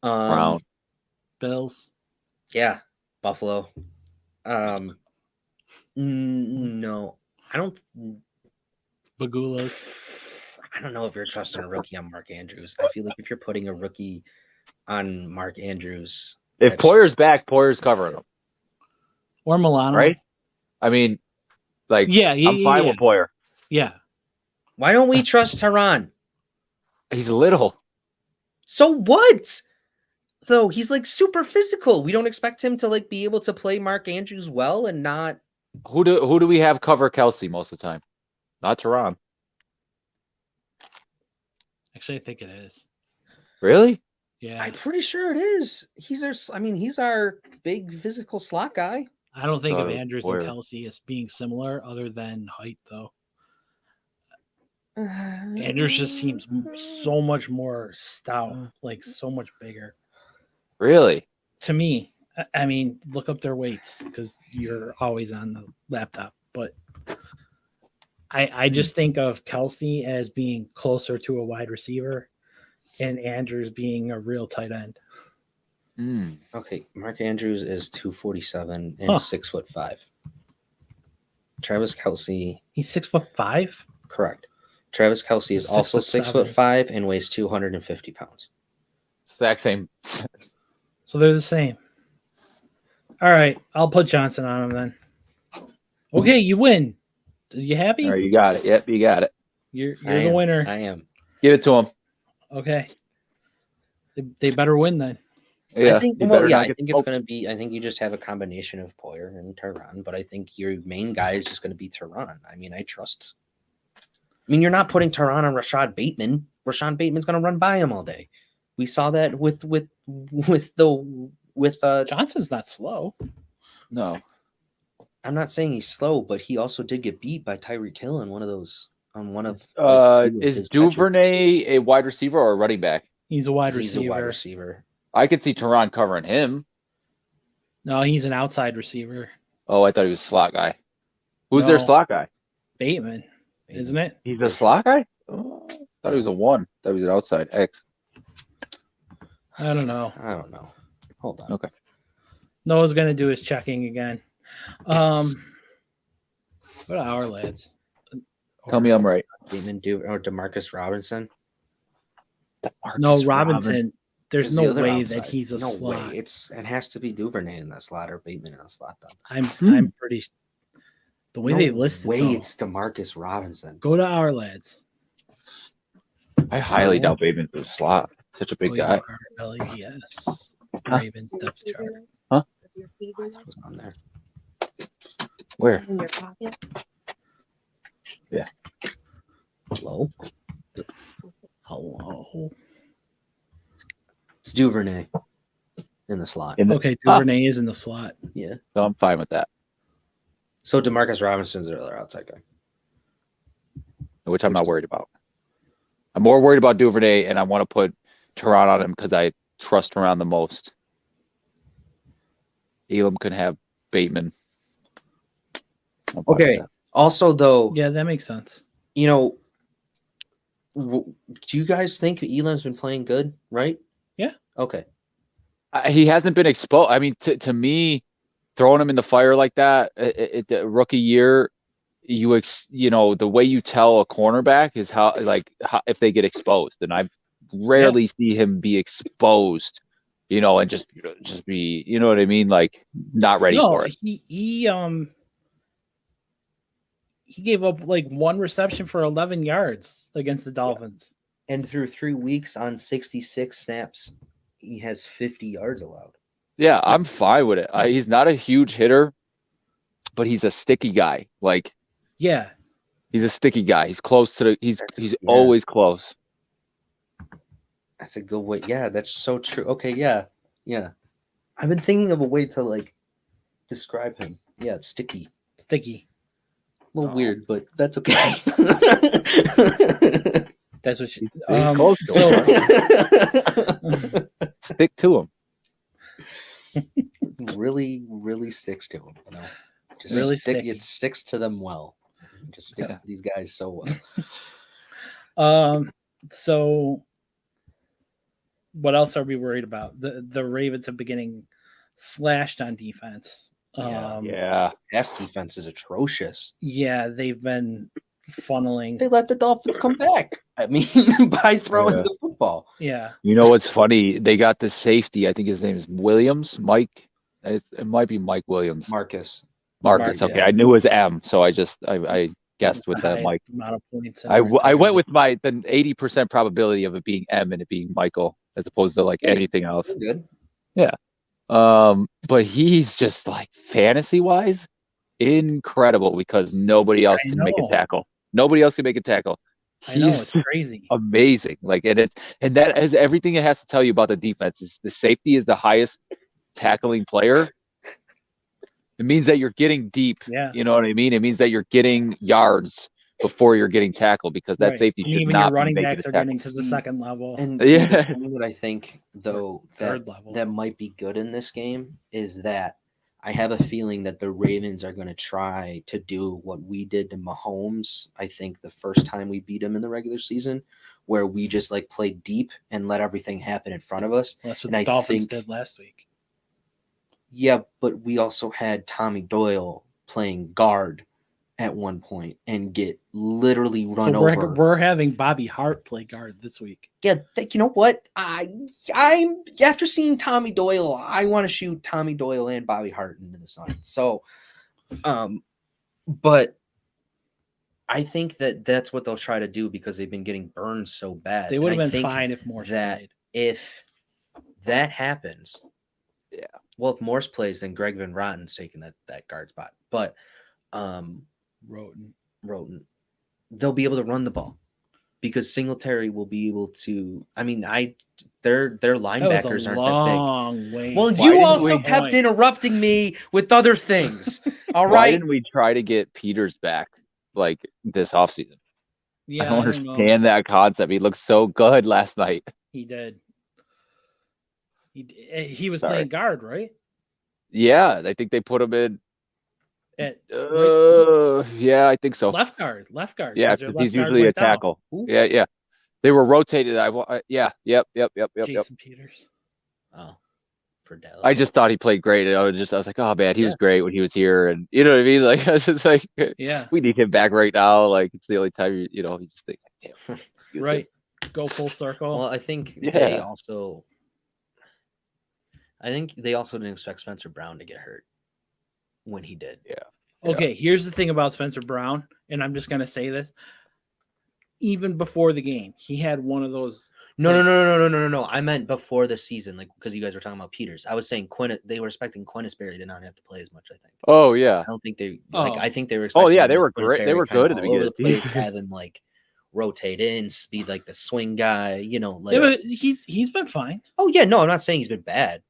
Brown. Bills. Yeah. Buffalo. No. I don't. Bagulas. I don't know if you're trusting a rookie on Mark Andrews. I feel like if you're putting a rookie on Mark Andrews. If Poyer's back, Poyer's covering him. Or Milano. Right? I mean, like, I'm fine with Poyer. Yeah. Why don't we trust Teron? He's little. So what? Though he's like super physical. We don't expect him to like be able to play Mark Andrews well and not. Who do we have cover Kelsey most of the time? Not Teron. Actually, I think it is. Really? Yeah. I'm pretty sure it is. He's our big physical slot guy. I don't think of Andrews and Kelsey as being similar other than height, though. Andrews just seems so much more stout, like so much bigger. Really? To me, I mean, look up their weights because you're always on the laptop. But I just think of Kelsey as being closer to a wide receiver and Andrews being a real tight end. Okay, Mark Andrews is 247 and 6'5". Travis Kelsey. He's 6'5"? Correct. Travis Kelsey is also 6'5" and weighs 250 pounds. Exact same. So they're the same. All right, I'll put Johnson on him then. Okay, you win. Are you happy? All right, you got it. Yep, you got it. You're the winner. I am. Give it to him. Okay. They better win then. Yeah. I think it's going to be. I think you just have a combination of Poyer and Teron, but I think your main guy is just going to be Teron. I mean, you're not putting Teron on Rashad Bateman. Rashad Bateman's going to run by him all day. We saw that with Johnson's not slow. No. I'm not saying he's slow, but he also did get beat by Tyreek Hill on one of. Is Duvernay a wide receiver or a running back? He's a wide receiver. He's a wide receiver. I could see Teron covering him. No, he's an outside receiver. Oh, I thought he was a slot guy. Who's their slot guy? Bateman, isn't it? He's a slot guy? Oh, I thought he was a 1. That was an outside X. I don't know. Hold on. Okay. Noah's going to do his checking again. What hour, lads? Tell me I'm right. Bateman or Demarcus Robinson. No, Robinson. There's no way outside. that he's a slot. Way. It has to be Duvernay in that slot or Bateman in the slot. Then I'm pretty. The way they listed, it's Demarcus Robinson. Go to our lads. I highly doubt Bateman's a slot. Such a big guy. LES. Ravens depth chart. Huh? Was on there. Where? In your pocket. Yeah. Hello. It's Duvernay in the slot. Okay, Duvernay is in the slot. Yeah. So I'm fine with that. So Demarcus Robinson's their other outside guy. Which I'm not worried about. I'm more worried about Duvernay, and I want to put Teron on him because I trust Teron the most. Elam can have Bateman. Okay. Also, though, Yeah, that makes sense. you know, do you guys think Elam's been playing good? Right? Yeah. Okay. He hasn't been exposed. I mean, to me, throwing him in the fire like that, the rookie year, you know, the way you tell a cornerback is how if they get exposed, and I've rarely see him be exposed, you know, and just be, you know what I mean, like not ready for it. He gave up like one reception for 11 yards against the Dolphins. And through 3 weeks on 66 snaps, he has 50 yards allowed. Yeah, I'm fine with it. He's not a huge hitter, but he's a sticky guy. Like, yeah, he's a sticky guy. He's close to he's always close. That's a good way. Yeah, that's so true. Okay, yeah. I've been thinking of a way to like describe him. Yeah, it's sticky. A little weird, but that's okay. That's what she. He's close to him. Stick to him. Really, really sticks to him. You know, just really it sticks to them well. It just sticks to these guys so well. So what else are we worried about? The Ravens have been getting slashed on defense. Pass defense is atrocious. Yeah, they've been funneling. They let the Dolphins come back. I mean, by throwing the football. Yeah. You know what's funny? They got the safety. I think his name is Williams. Mike. It might be Mike Williams. Marcus. Okay, I knew it was M, so I guessed with that Mike. I went with the 80% probability of it being M and it being Michael as opposed to like anything else. Good. Yeah. But he's just like fantasy wise incredible because nobody else can make a tackle. Nobody else can make a tackle. I know, it's crazy. Amazing. Like that has everything it has to tell you about the defense. Is the safety is the highest tackling player. It means that you're getting deep. Yeah. You know what I mean? It means that you're getting yards before you're getting tackled because that safety should even not your running be backs are getting to the second level. And the thing that I think though third level that might be good in this game is that I have a feeling that the Ravens are going to try to do what we did to Mahomes. I think the first time we beat him in the regular season, where we just like played deep and let everything happen in front of us. Well, that's what the Dolphins did last week. Yeah, but we also had Tommy Doyle playing guard at one point and get literally run over. We're having Bobby Hart play guard this week. Yeah, you know what? I'm after seeing Tommy Doyle, I want to shoot Tommy Doyle and Bobby Hart into the sun. So, but I think that's what they'll try to do because they've been getting burned so bad. They would have been fine if Morse played. If that happens, yeah. Well, if Morse plays, then Greg Van Rotten's taking that guard spot. But Roten, they'll be able to run the ball because Singletary will be able to. I mean, their linebackers aren't that big. Way. Well, you also kept interrupting me with other things. All right. Why didn't we try to get Peters back like this offseason? Yeah, I don't understand that concept. He looked so good last night. He did. He was playing guard, right? Yeah, I think they put him in. Yeah, I think so. Left guard. Yeah, he's usually a tackle. Yeah. They were rotated. Yep. Jason Peters. Oh, for Dallas. I just thought he played great, and I was like, oh man, he was great when he was here, and you know what I mean. Like I was just like, we need him back right now. Like it's the only time you just think, damn, right, go full circle. Well, I think they also didn't expect Spencer Brown to get hurt when he did. Yeah. Okay, here's the thing about Spencer Brown, and I'm just gonna say this. Even before the game, he had one of those. No. I meant before the season, like because you guys were talking about Peters. I was saying they were expecting Quinnisberry to not have to play as much. I think. Oh yeah. I don't think they like. I think they were. Oh yeah, they were great. They were good at the beginning. Over the place, have him like rotate in, speed like the swing guy. Like he's been fine. Oh yeah, no, I'm not saying he's been bad.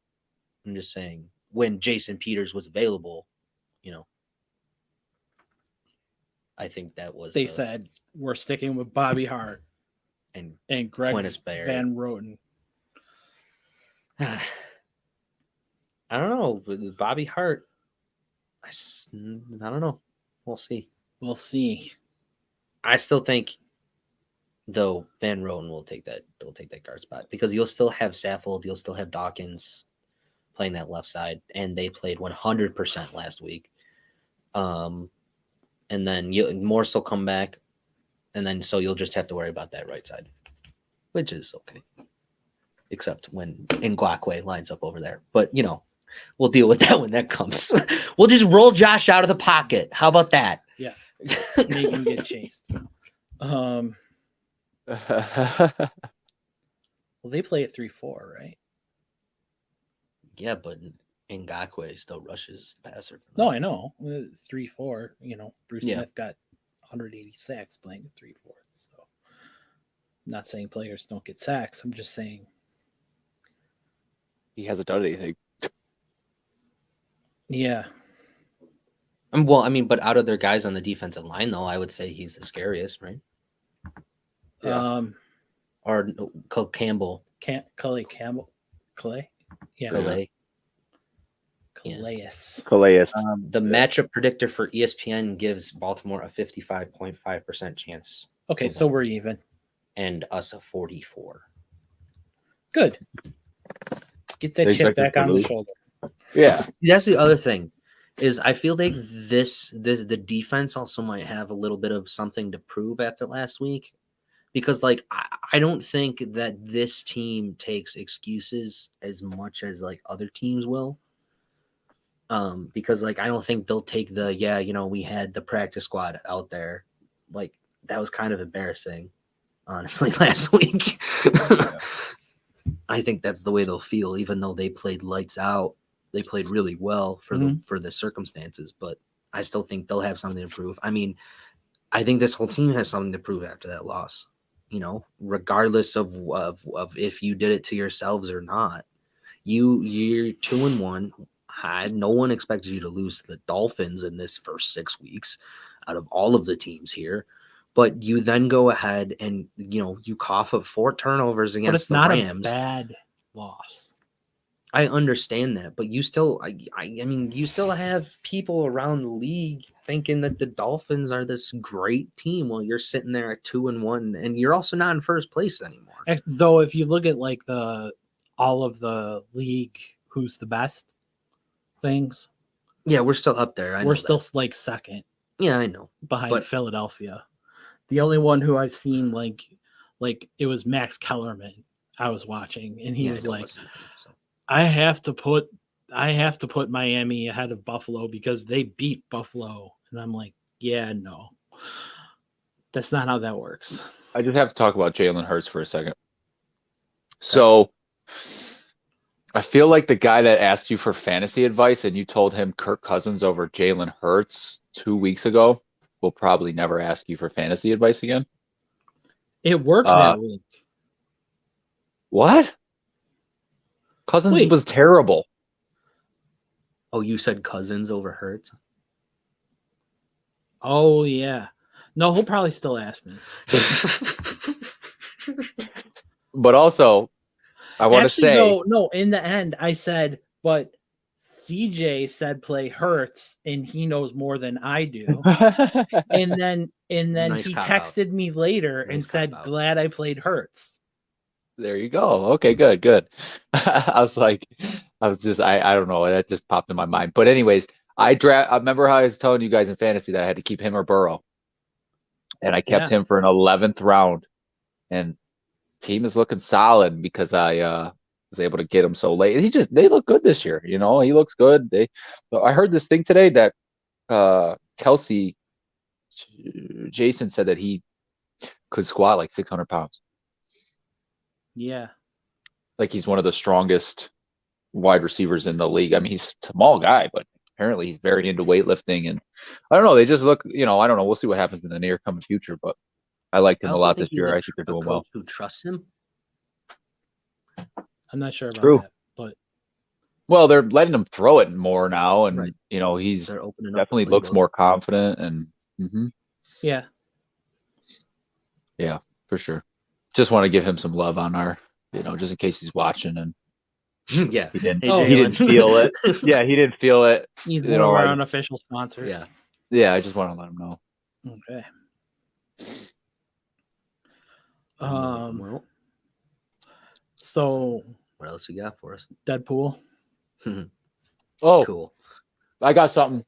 I'm just saying when Jason Peters was available, I think that was. They said we're sticking with Bobby Hart and Greg Van Roten. I don't know. With Bobby Hart, I don't know. We'll see. We'll see. I still think, though, Van Roten will take that guard spot because you'll still have Saffold, you'll still have Dawkins playing that left side, and they played 100% last week. And then Morse will come back, and then so you'll just have to worry about that right side, which is okay, except when Ngakoue lines up over there. But we'll deal with that when that comes. We'll just roll Josh out of the pocket. How about that? Yeah, make him get chased. Well, they play at 3-4, right? Yeah, but Ngakoue still rushes the passer. No, I know. 3-4. Bruce Smith got 180 sacks playing at 3-4. So, I'm not saying players don't get sacks. I'm just saying he hasn't done anything. Yeah. But out of their guys on the defensive line, though, I would say he's the scariest, right? Yeah. Or Campbell. Calais Campbell. Calais? Yeah. Calais. Calais. The matchup predictor for ESPN gives Baltimore a 55.5% chance. Okay, so we're even. And us a 44. Good. Get that chip back on the shoulder. Yeah. That's the other thing. Is I feel like the defense also might have a little bit of something to prove after last week. Because I don't think that this team takes excuses as much as other teams will. Because I don't think they'll take we had the practice squad out there. That was kind of embarrassing, honestly, last week. Yeah. I think that's the way they'll feel, even though they played lights out. They played really well for the circumstances, but I still think they'll have something to prove. I mean, I think this whole team has something to prove after that loss. Regardless of if you did it to yourselves or not, you're 2-1. No one expected you to lose to the Dolphins in this first 6 weeks out of all of the teams here. But you then go ahead and, you cough up 4 turnovers against the Rams. But it's not a bad loss. I understand that, but you still, you still have people around the league thinking that the Dolphins are this great team while you're sitting there at 2-1, and you're also not in first place anymore. Though, if you look at all of the league, who's the best things? Yeah, we're still up there. We're still second. Yeah, I know, behind Philadelphia. The only one who I've seen it was Max Kellerman. I was watching, and he was like, I have to put Miami ahead of Buffalo because they beat Buffalo. And I'm like, yeah, no. That's not how that works. I just have to talk about Jalen Hurts for a second. So I feel like the guy that asked you for fantasy advice and you told him Kirk Cousins over Jalen Hurts 2 weeks ago will probably never ask you for fantasy advice again. It worked that week. What? Cousins was terrible. Oh, you said Cousins over Hurts? Oh, yeah. No, he'll probably still ask me. But also, I want to say... No, in the end, I said, but CJ said play Hurts, and he knows more than I do. and then nice he texted me later and said, glad I played Hurts. There you go. Okay, good. I was like, I don't know. That just popped in my mind. But anyways, I remember how I was telling you guys in fantasy that I had to keep him or Burrow. And I kept him for an 11th round. And team is looking solid because I was able to get him so late. They look good this year, you know. He looks good. I heard this thing today that Kelsey Jason said that he could squat like 600 pounds. Yeah. Like he's one of the strongest wide receivers in the league. I mean, he's a small guy, but apparently he's very into weightlifting. And I don't know. They just look, you know, I don't know. We'll see what happens in the near coming future, but I liked him a lot this year. I think they're doing well. Who trusts him? I'm not sure about that, but well, they're letting him throw it more now, and you know he's definitely looks more confident. And yeah, for sure. Just want to give him some love on our, you know, just in case he's watching. And yeah, he didn't feel it. Yeah, he didn't feel it. He's one of our unofficial sponsors. Yeah. I just want to let him know. Okay. Well, so what else you got for us? Deadpool. Oh, cool. I got something.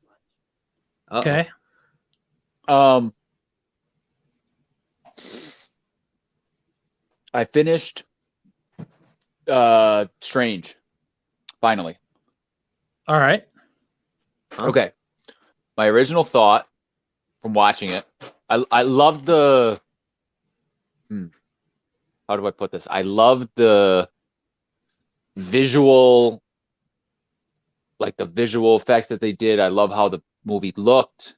Okay. I finished Strange finally. All right. Okay. My original thought from watching it, I loved the how do I put this? I loved the visual, like the visual effects that they did. I love how the movie looked.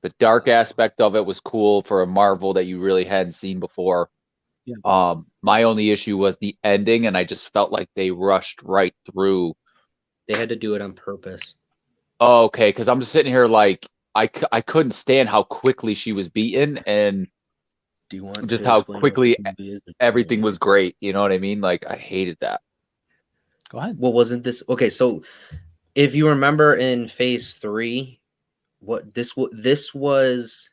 The dark aspect of it was cool for a Marvel that you really hadn't seen before. Yeah. My only issue was the ending, and I just felt like they rushed right through. They had to do it on purpose. Oh, okay, because I'm just sitting here like I couldn't stand how quickly she was beaten, and do you want just how quickly everything was great. You know what I mean? Like I hated that. Go ahead. Well, wasn't this okay? So, if you remember in Phase 3, what was.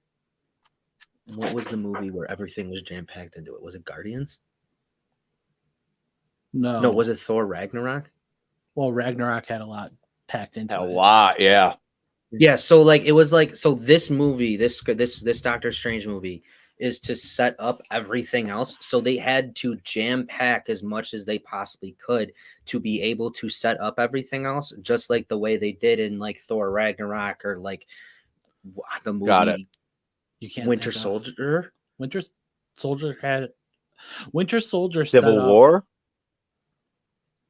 What was the movie where everything was jam-packed into it? Was it Guardians? No, was it Thor Ragnarok? Well, Ragnarok had a lot packed into it. A lot, yeah. Yeah, so like it was like this movie, this Doctor Strange movie is to set up everything else. So they had to jam-pack as much as they possibly could to be able to set up everything else, just like the way they did in like Thor Ragnarok or like the movie. Got it. You can't Winter Soldier. Winter Soldier Civil War.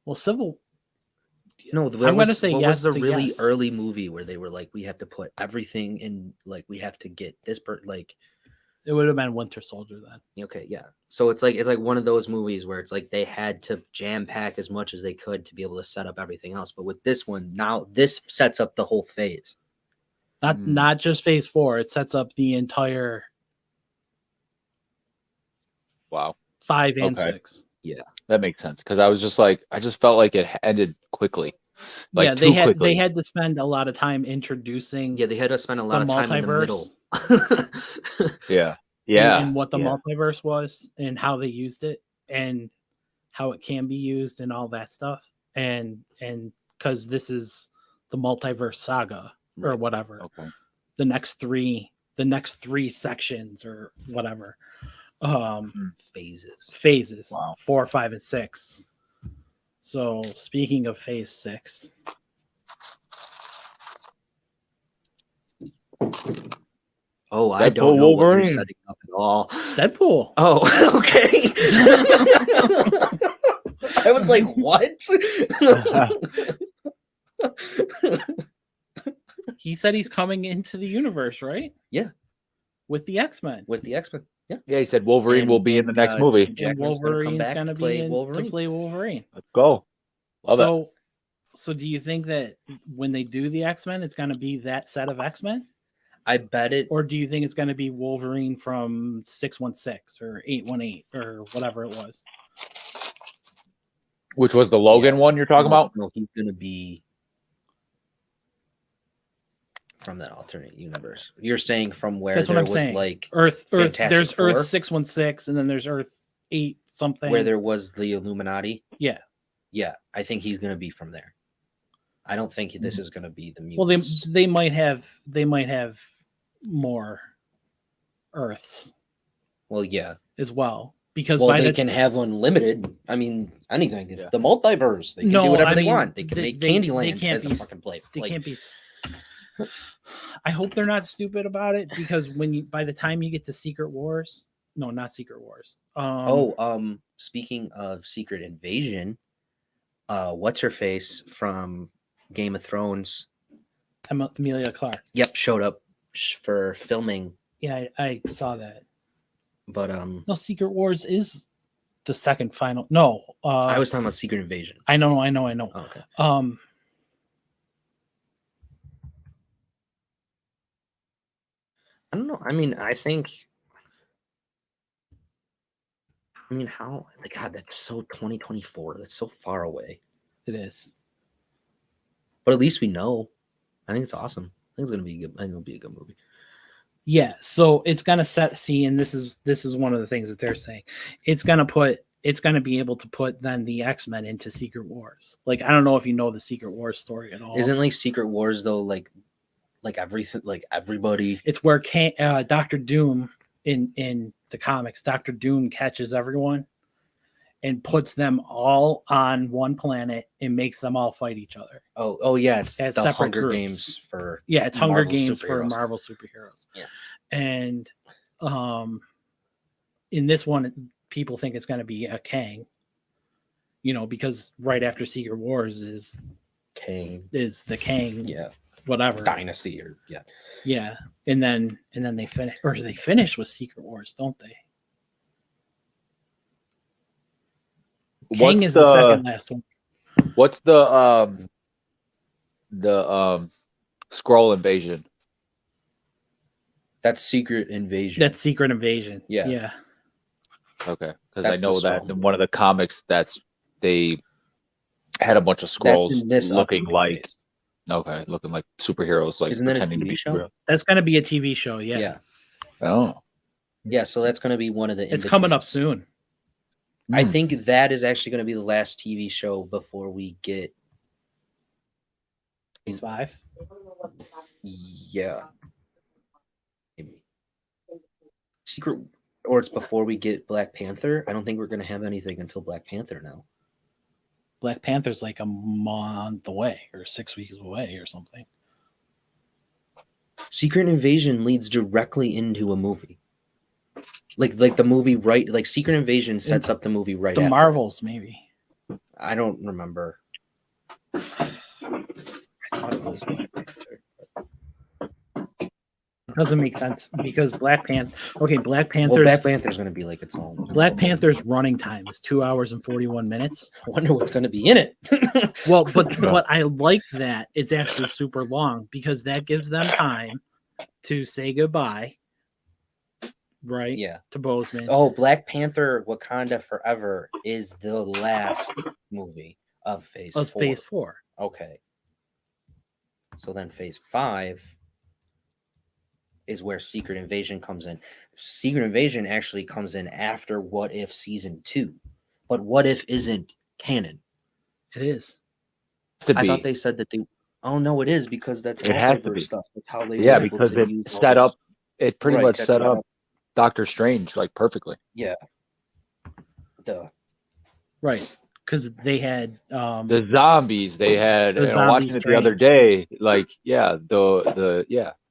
Well, Civil. No, I'm going to say what yes. Was the really early movie where they were like, we have to put everything in, like we have to get this like. It would have been Winter Soldier then. Okay, yeah. So it's like one of those movies where it's like they had to jam pack as much as they could to be able to set up everything else. But with this one, now this sets up the whole phase. Not just Phase 4. It sets up the entire. Wow. 5 and 6. Yeah, that makes sense. Because I was just like, I just felt like it ended quickly. Like yeah, they had to spend a lot of time introducing. Yeah, they had to spend a lot of time in the middle. Yeah. And what the multiverse was and how they used it and how it can be used and all that stuff. And because this is the multiverse saga or whatever. Okay. The next three sections or whatever. Phases. Wow. 4, 5, and 6. So speaking of Phase 6. Oh, I don't know what you're setting up at all. Deadpool. Oh, okay. I was like, what? He said he's coming into the universe, right? Yeah. With the X-Men. Yeah. Yeah, he said Wolverine will be in the next movie. And Wolverine's going to be in to play Wolverine. Let's go. Love it. So do you think that when they do the X-Men, it's going to be that set of X-Men? I bet it. Or do you think it's going to be Wolverine from 616 or 818 or whatever it was? Which was the Logan one you're talking about? No, he's going to be from that alternate universe. You're saying from where that's what there I'm was saying. Like Earth. There's Four, Earth 616, and then there's Earth 8 something where there was the Illuminati. Yeah. Yeah, I think he's going to be from there. I don't think this is going to be the Well, mutants. they might have more Earths. Well, yeah, as well, because they can have unlimited. I mean, anything. It's the multiverse. They can do whatever they want. They can make Candyland as a fucking place. They can't be. I hope they're not stupid about it, because by the time you get to Secret Wars, no, not Secret Wars. Speaking of Secret Invasion, what's her face from Game of Thrones? Emilia Clarke. Yep, showed up for filming. Yeah, I saw that. But no, Secret Wars is the second final. No, I was talking about Secret Invasion. I know. Oh, okay. I don't know. I mean, how? God, that's so 2024. That's so far away. It is. But at least we know. I think it's awesome. I think it's gonna be good. I think it'll be a good movie. Yeah. So it's gonna and this is one of the things that they're saying. It's gonna be able to put then the X-Men into Secret Wars. Like, I don't know if you know the Secret Wars story at all. Isn't like Secret Wars though like everything, like everybody? It's where Dr. Doom in the comics, Dr. Doom catches everyone and puts them all on one planet and makes them all fight each other. Oh yeah, it's as the separate Hunger groups. Games for it's Hunger Games for Marvel superheroes. Yeah, and in this one, people think it's going to be a Kang. Because right after Secret Wars is the Kang. Yeah. Whatever dynasty and then they finish with Secret Wars, don't they? Kang is the second last one. What's the Skrull invasion? That's Secret Invasion. Yeah. Okay, because I know that in one of the comics they had a bunch of Skrulls looking like superheroes, like isn't that a pretending to be show? That's going to be a TV show. Yeah. Oh. Yeah. So that's going to be one of the. It's coming up soon. I think that is actually going to be the last TV show before we get Phase 5. Yeah. Maybe. Secret, or it's before we get Black Panther. I don't think we're going to have anything until Black Panther now. Black Panther's like a month away or 6 weeks away or something. Secret Invasion leads directly into a movie. Like the movie, right? Like Secret Invasion sets up the movie right the after. Marvels, maybe. I don't remember. I thought it was Black Panther. Doesn't make sense because Black Panther's Black Panther's going to be like its own. Black Panther's running time is 2 hours and 41 minutes. I wonder what's going to be in it. Well, but I like that it's actually super long because that gives them time to say goodbye. Right? Yeah. To Boseman. Oh, Black Panther Wakanda Forever is the last movie of Phase 4. Phase 4. Okay. So then Phase 5 is where Secret Invasion comes in. Secret Invasion actually comes in after What If Season 2. But What If isn't canon. It is. I thought they said that they... Oh, no, it is because that's multiverse stuff. That's how they were able to use set up... It pretty much set up Doctor Strange like perfectly. Yeah. Duh. Right. Because they had the zombies. They had watching it the other day. Like,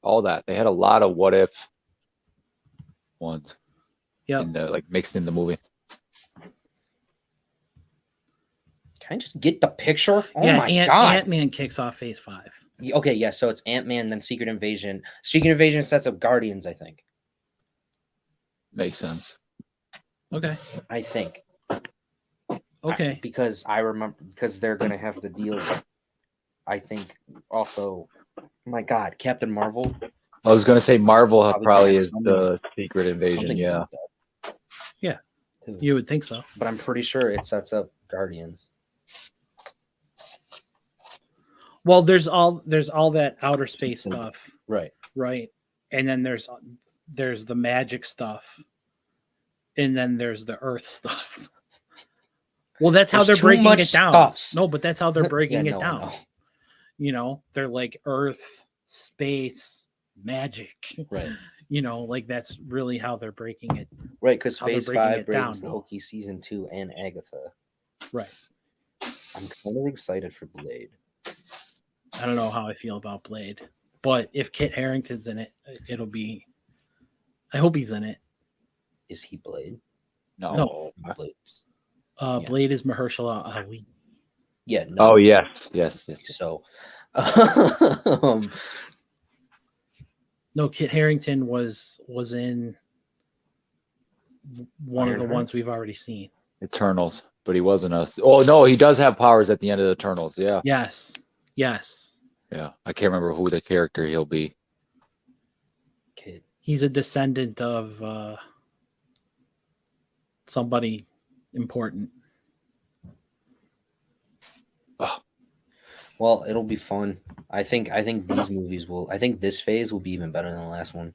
all that. They had a lot of what if ones. Yeah. Like mixed in the movie. Can I just get the picture? Oh yeah, my God. Ant-Man kicks off Phase 5. Okay, yeah, so it's Ant-Man, then Secret Invasion. Secret Invasion sets up Guardians, I think. Makes sense. Okay. I think. Okay. Because they're going to have to deal with, I think, also, oh my God, Captain Marvel. I was going to say Marvel probably is the Secret Invasion, yeah. Like yeah, you would think so. But I'm pretty sure it sets up Guardians. Well, there's all that outer space stuff. Right. Right. And then there's the magic stuff. And then there's the Earth stuff. Well, that's how There's they're too breaking much it down. stuffs. No, but that's how they're breaking Yeah, it no, I down. know. You know, they're like Earth, space, magic. Right. You know, like that's really how they're breaking it. Right, because how they're Phase breaking 5 it brings down. Loki Season 2 and Agatha. Right. I'm kind of excited for Blade. I don't know how I feel about Blade, but if Kit Harington's in it, it'll be. I hope he's in it. Is he Blade? No. Blade. Blade is Mahershala Ali. Yeah. No. Oh yes. So, no, Kit Harington was in one of the ones we've already seen. Eternals, but he wasn't a. Oh no, he does have powers at the end of Eternals. Yeah. Yes. Yeah, I can't remember who the character he'll be. Kid. He's a descendant of somebody important. Oh. Well, it'll be fun. I think these movies will. I think this phase will be even better than the last one.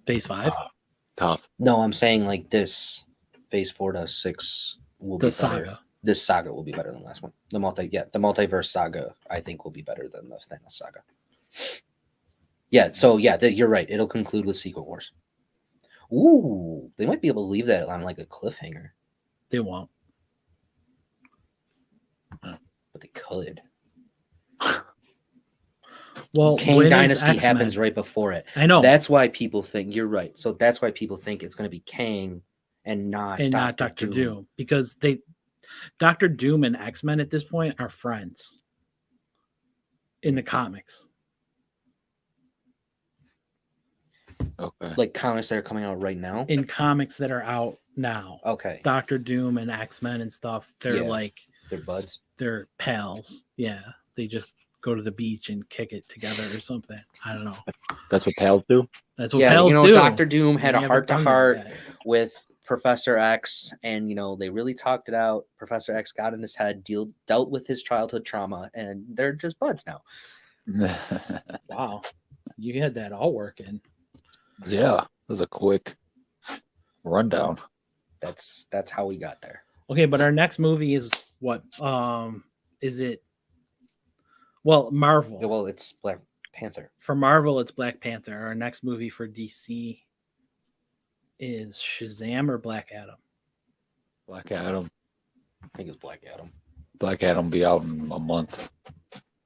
Phase 5. Tough. No, I'm saying like this Phase 4 to 6 will be The better. saga. This saga will be better than the last one. The multiverse saga I think will be better than the Thanos saga. Yeah, so yeah, you're right. It'll conclude with Secret Wars. Ooh, they might be able to leave that on like a cliffhanger. They won't. But they could. Well, Kang Dynasty happens right before it. I know. That's why people think you're right. So that's why people think it's going to be Kang and not Dr. Doom, because Dr. Doom and X-Men at this point are friends in the comics. Okay. Like comics that are coming out right now? In comics that are out now. Okay. Dr. Doom and X-Men and stuff, they're they're buds. They're pals. Yeah. They just go to the beach and kick it together or something. I don't know. That's what pals do? That's what pals do. Dr. Doom had a heart-to-heart with Professor X, and they really talked it out. Professor X got in his head, dealt with his childhood trauma, and they're just buds now. Wow. You had that all working. Yeah. That was a quick rundown. That's how we got there. Okay, but our next movie is what? Is it? Well, Marvel. Well, it's Black Panther. For Marvel, it's Black Panther. Our next movie for DC is Shazam or Black Adam? Black Adam. I think it's Black Adam. Black Adam will be out in a month.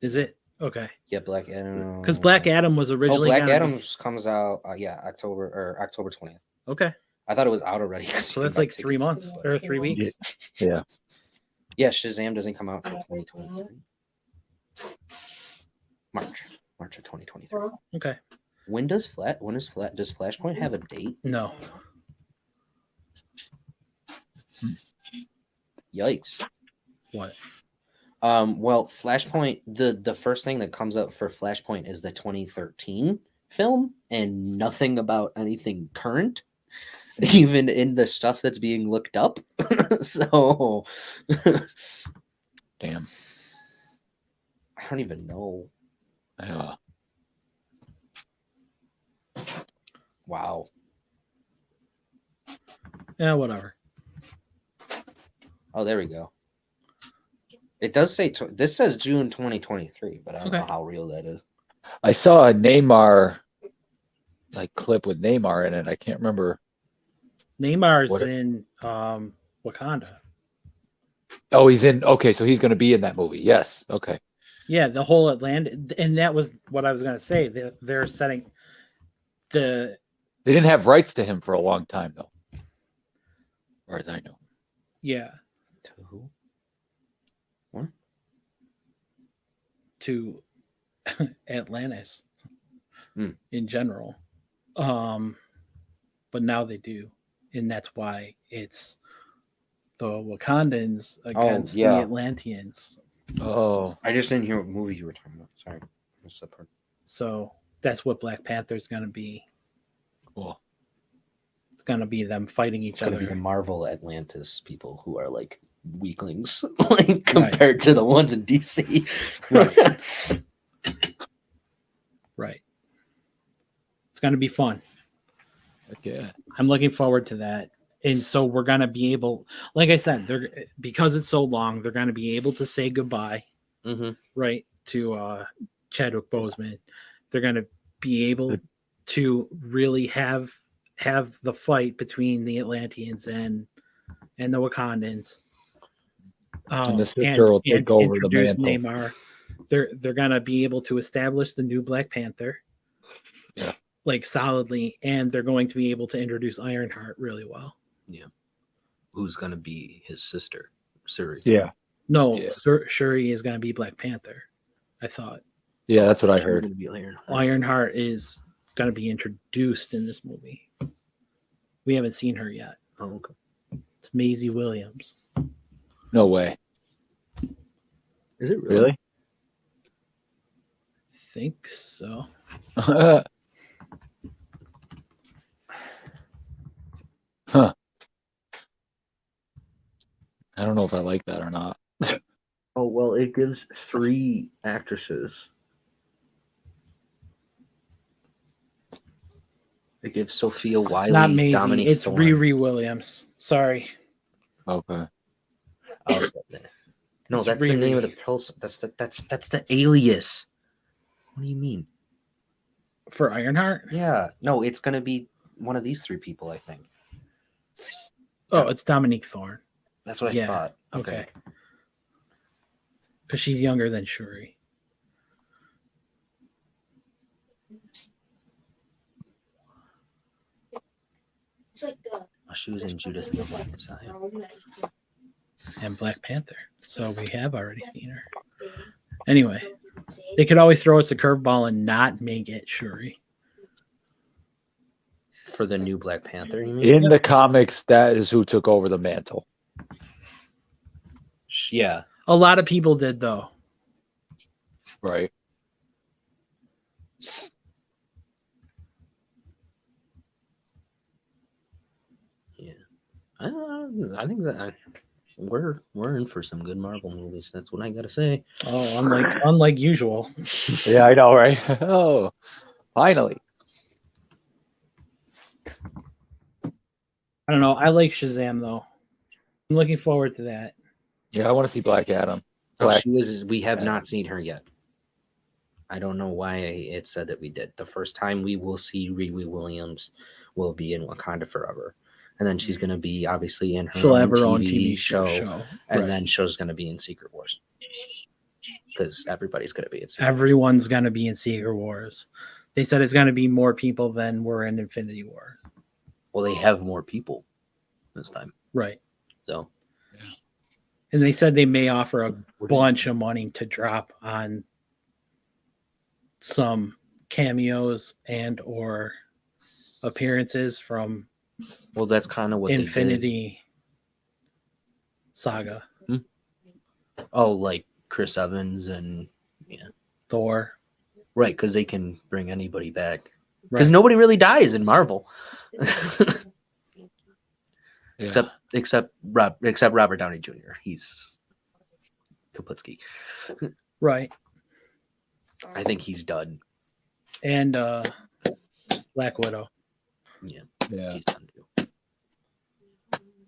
Is it? Okay. Yeah, Black Adam. Because Black Adam was originally. Black Adam comes out, October 20th. Okay. I thought it was out already. So that's like 3 months or 3 weeks. Yeah. Yeah, Shazam doesn't come out until 2023. March of 2023. Okay. Does Flashpoint have a date? No. Yikes. What? Well, Flashpoint, the first thing that comes up for Flashpoint is the 2013 film and nothing about anything current, even in the stuff that's being looked up. So Damn. I don't even know. Yeah. Wow. Yeah, whatever. Oh, there we go. It does say this says June 2023, but I don't know how real that is. I saw a Neymar clip with Neymar in it. I can't remember. Neymar's in Wakanda. Oh, he's in. Okay, so he's going to be in that movie. Yes. Okay. Yeah, the whole Atlanta, and that was what I was going to say. They're setting the. They didn't have rights to him for a long time, though, as far as I know. Yeah. To who? What? To Atlantis in general. But now they do. And that's why it's the Wakandans against the Atlanteans. Oh. I just didn't hear what movie you were talking about. Sorry. So that's what Black Panther's going to be. Cool. It's going to be them fighting each other. Be the Marvel Atlantis people who are like weaklings like compared to the ones in DC. Right. Right. It's going to be fun. Yeah. I'm looking forward to that. And so we're gonna be able, like I said, because it's so long, they're gonna be able to say goodbye, right, to Chadwick Boseman. They're gonna be able to really have the fight between the Atlanteans and the Wakandans. And the sister will take over the mantle. Namor. They're gonna be able to establish the new Black Panther, like solidly, and they're going to be able to introduce Ironheart really well. Yeah, who's gonna be his sister, Shuri? Yeah, no, Shuri is gonna be Black Panther. I thought. Yeah, that's what I heard. Ironheart is gonna be introduced in this movie. We haven't seen her yet. Oh, okay. It's Maisie Williams. No way. Is it really? I think so. Huh. I don't know if I like that or not. Oh, well, it gives 3 actresses. It gives Sophia Wiley, not Maisie. Dominique It's Thorne. Riri Williams. Sorry. Okay. Oh, no, It's that's Riri. the name of the person. That's the alias. What do you mean? For Ironheart? Yeah. No, it's gonna be one of these 3 people, I think. Oh, it's Dominique Thorne. That's what I thought. Okay. Because she's younger than Shuri. She was in Judas and the Black Messiah. And Black Panther. So we have already seen her. Anyway, they could always throw us a curveball and not make it Shuri. For the new Black Panther, you mean? In the comics, that is who took over the mantle. Yeah. A lot of people did, though. Right. Yeah. I think that we're in for some good Marvel movies. That's what I gotta say. Oh, unlike usual. Yeah, I know, right? Oh, finally. I don't know. I like Shazam, though. I'm looking forward to that. Yeah, I want to see Black Adam. We have not seen her yet. I don't know why it said that we did. The first time we will see Riri Williams will be in Wakanda Forever. And then she's going to be obviously in her own TV show. And then she's going to be in Secret Wars. Because everybody's going to be in Secret Wars. Everyone's going to be in Secret Wars. They said it's going to be more people than were in Infinity War. Well, they have more people this time. Right. So. And they said they may offer a bunch of money to drop on some cameos and or appearances from that's kind of what Infinity Saga. Oh, like Chris Evans and Thor. Right, because they can bring anybody back. Because nobody really dies in Marvel. Except Robert Downey Jr. He's Kaputski. Right. I think he's done. And Black Widow. Yeah. He's done too.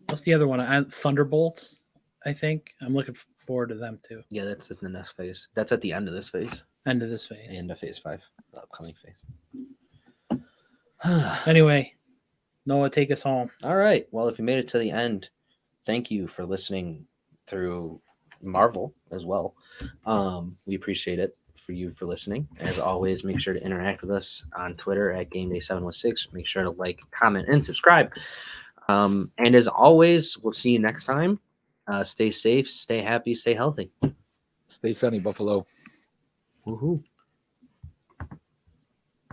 What's the other one? Thunderbolts, I think. I'm looking forward to them too. Yeah, that's in the next phase. That's at the end of this phase. End of this phase. End of phase 5. The upcoming phase. Anyway, Noah, take us home. All right. Well, if you made it to the end, thank you for listening through Marvel as well. We appreciate it for listening. As always, make sure to interact with us on Twitter at GameDay716. Make sure to like, comment, and subscribe. And as always, we'll see you next time. Stay safe, stay happy, stay healthy. Stay sunny, Buffalo. Woohoo.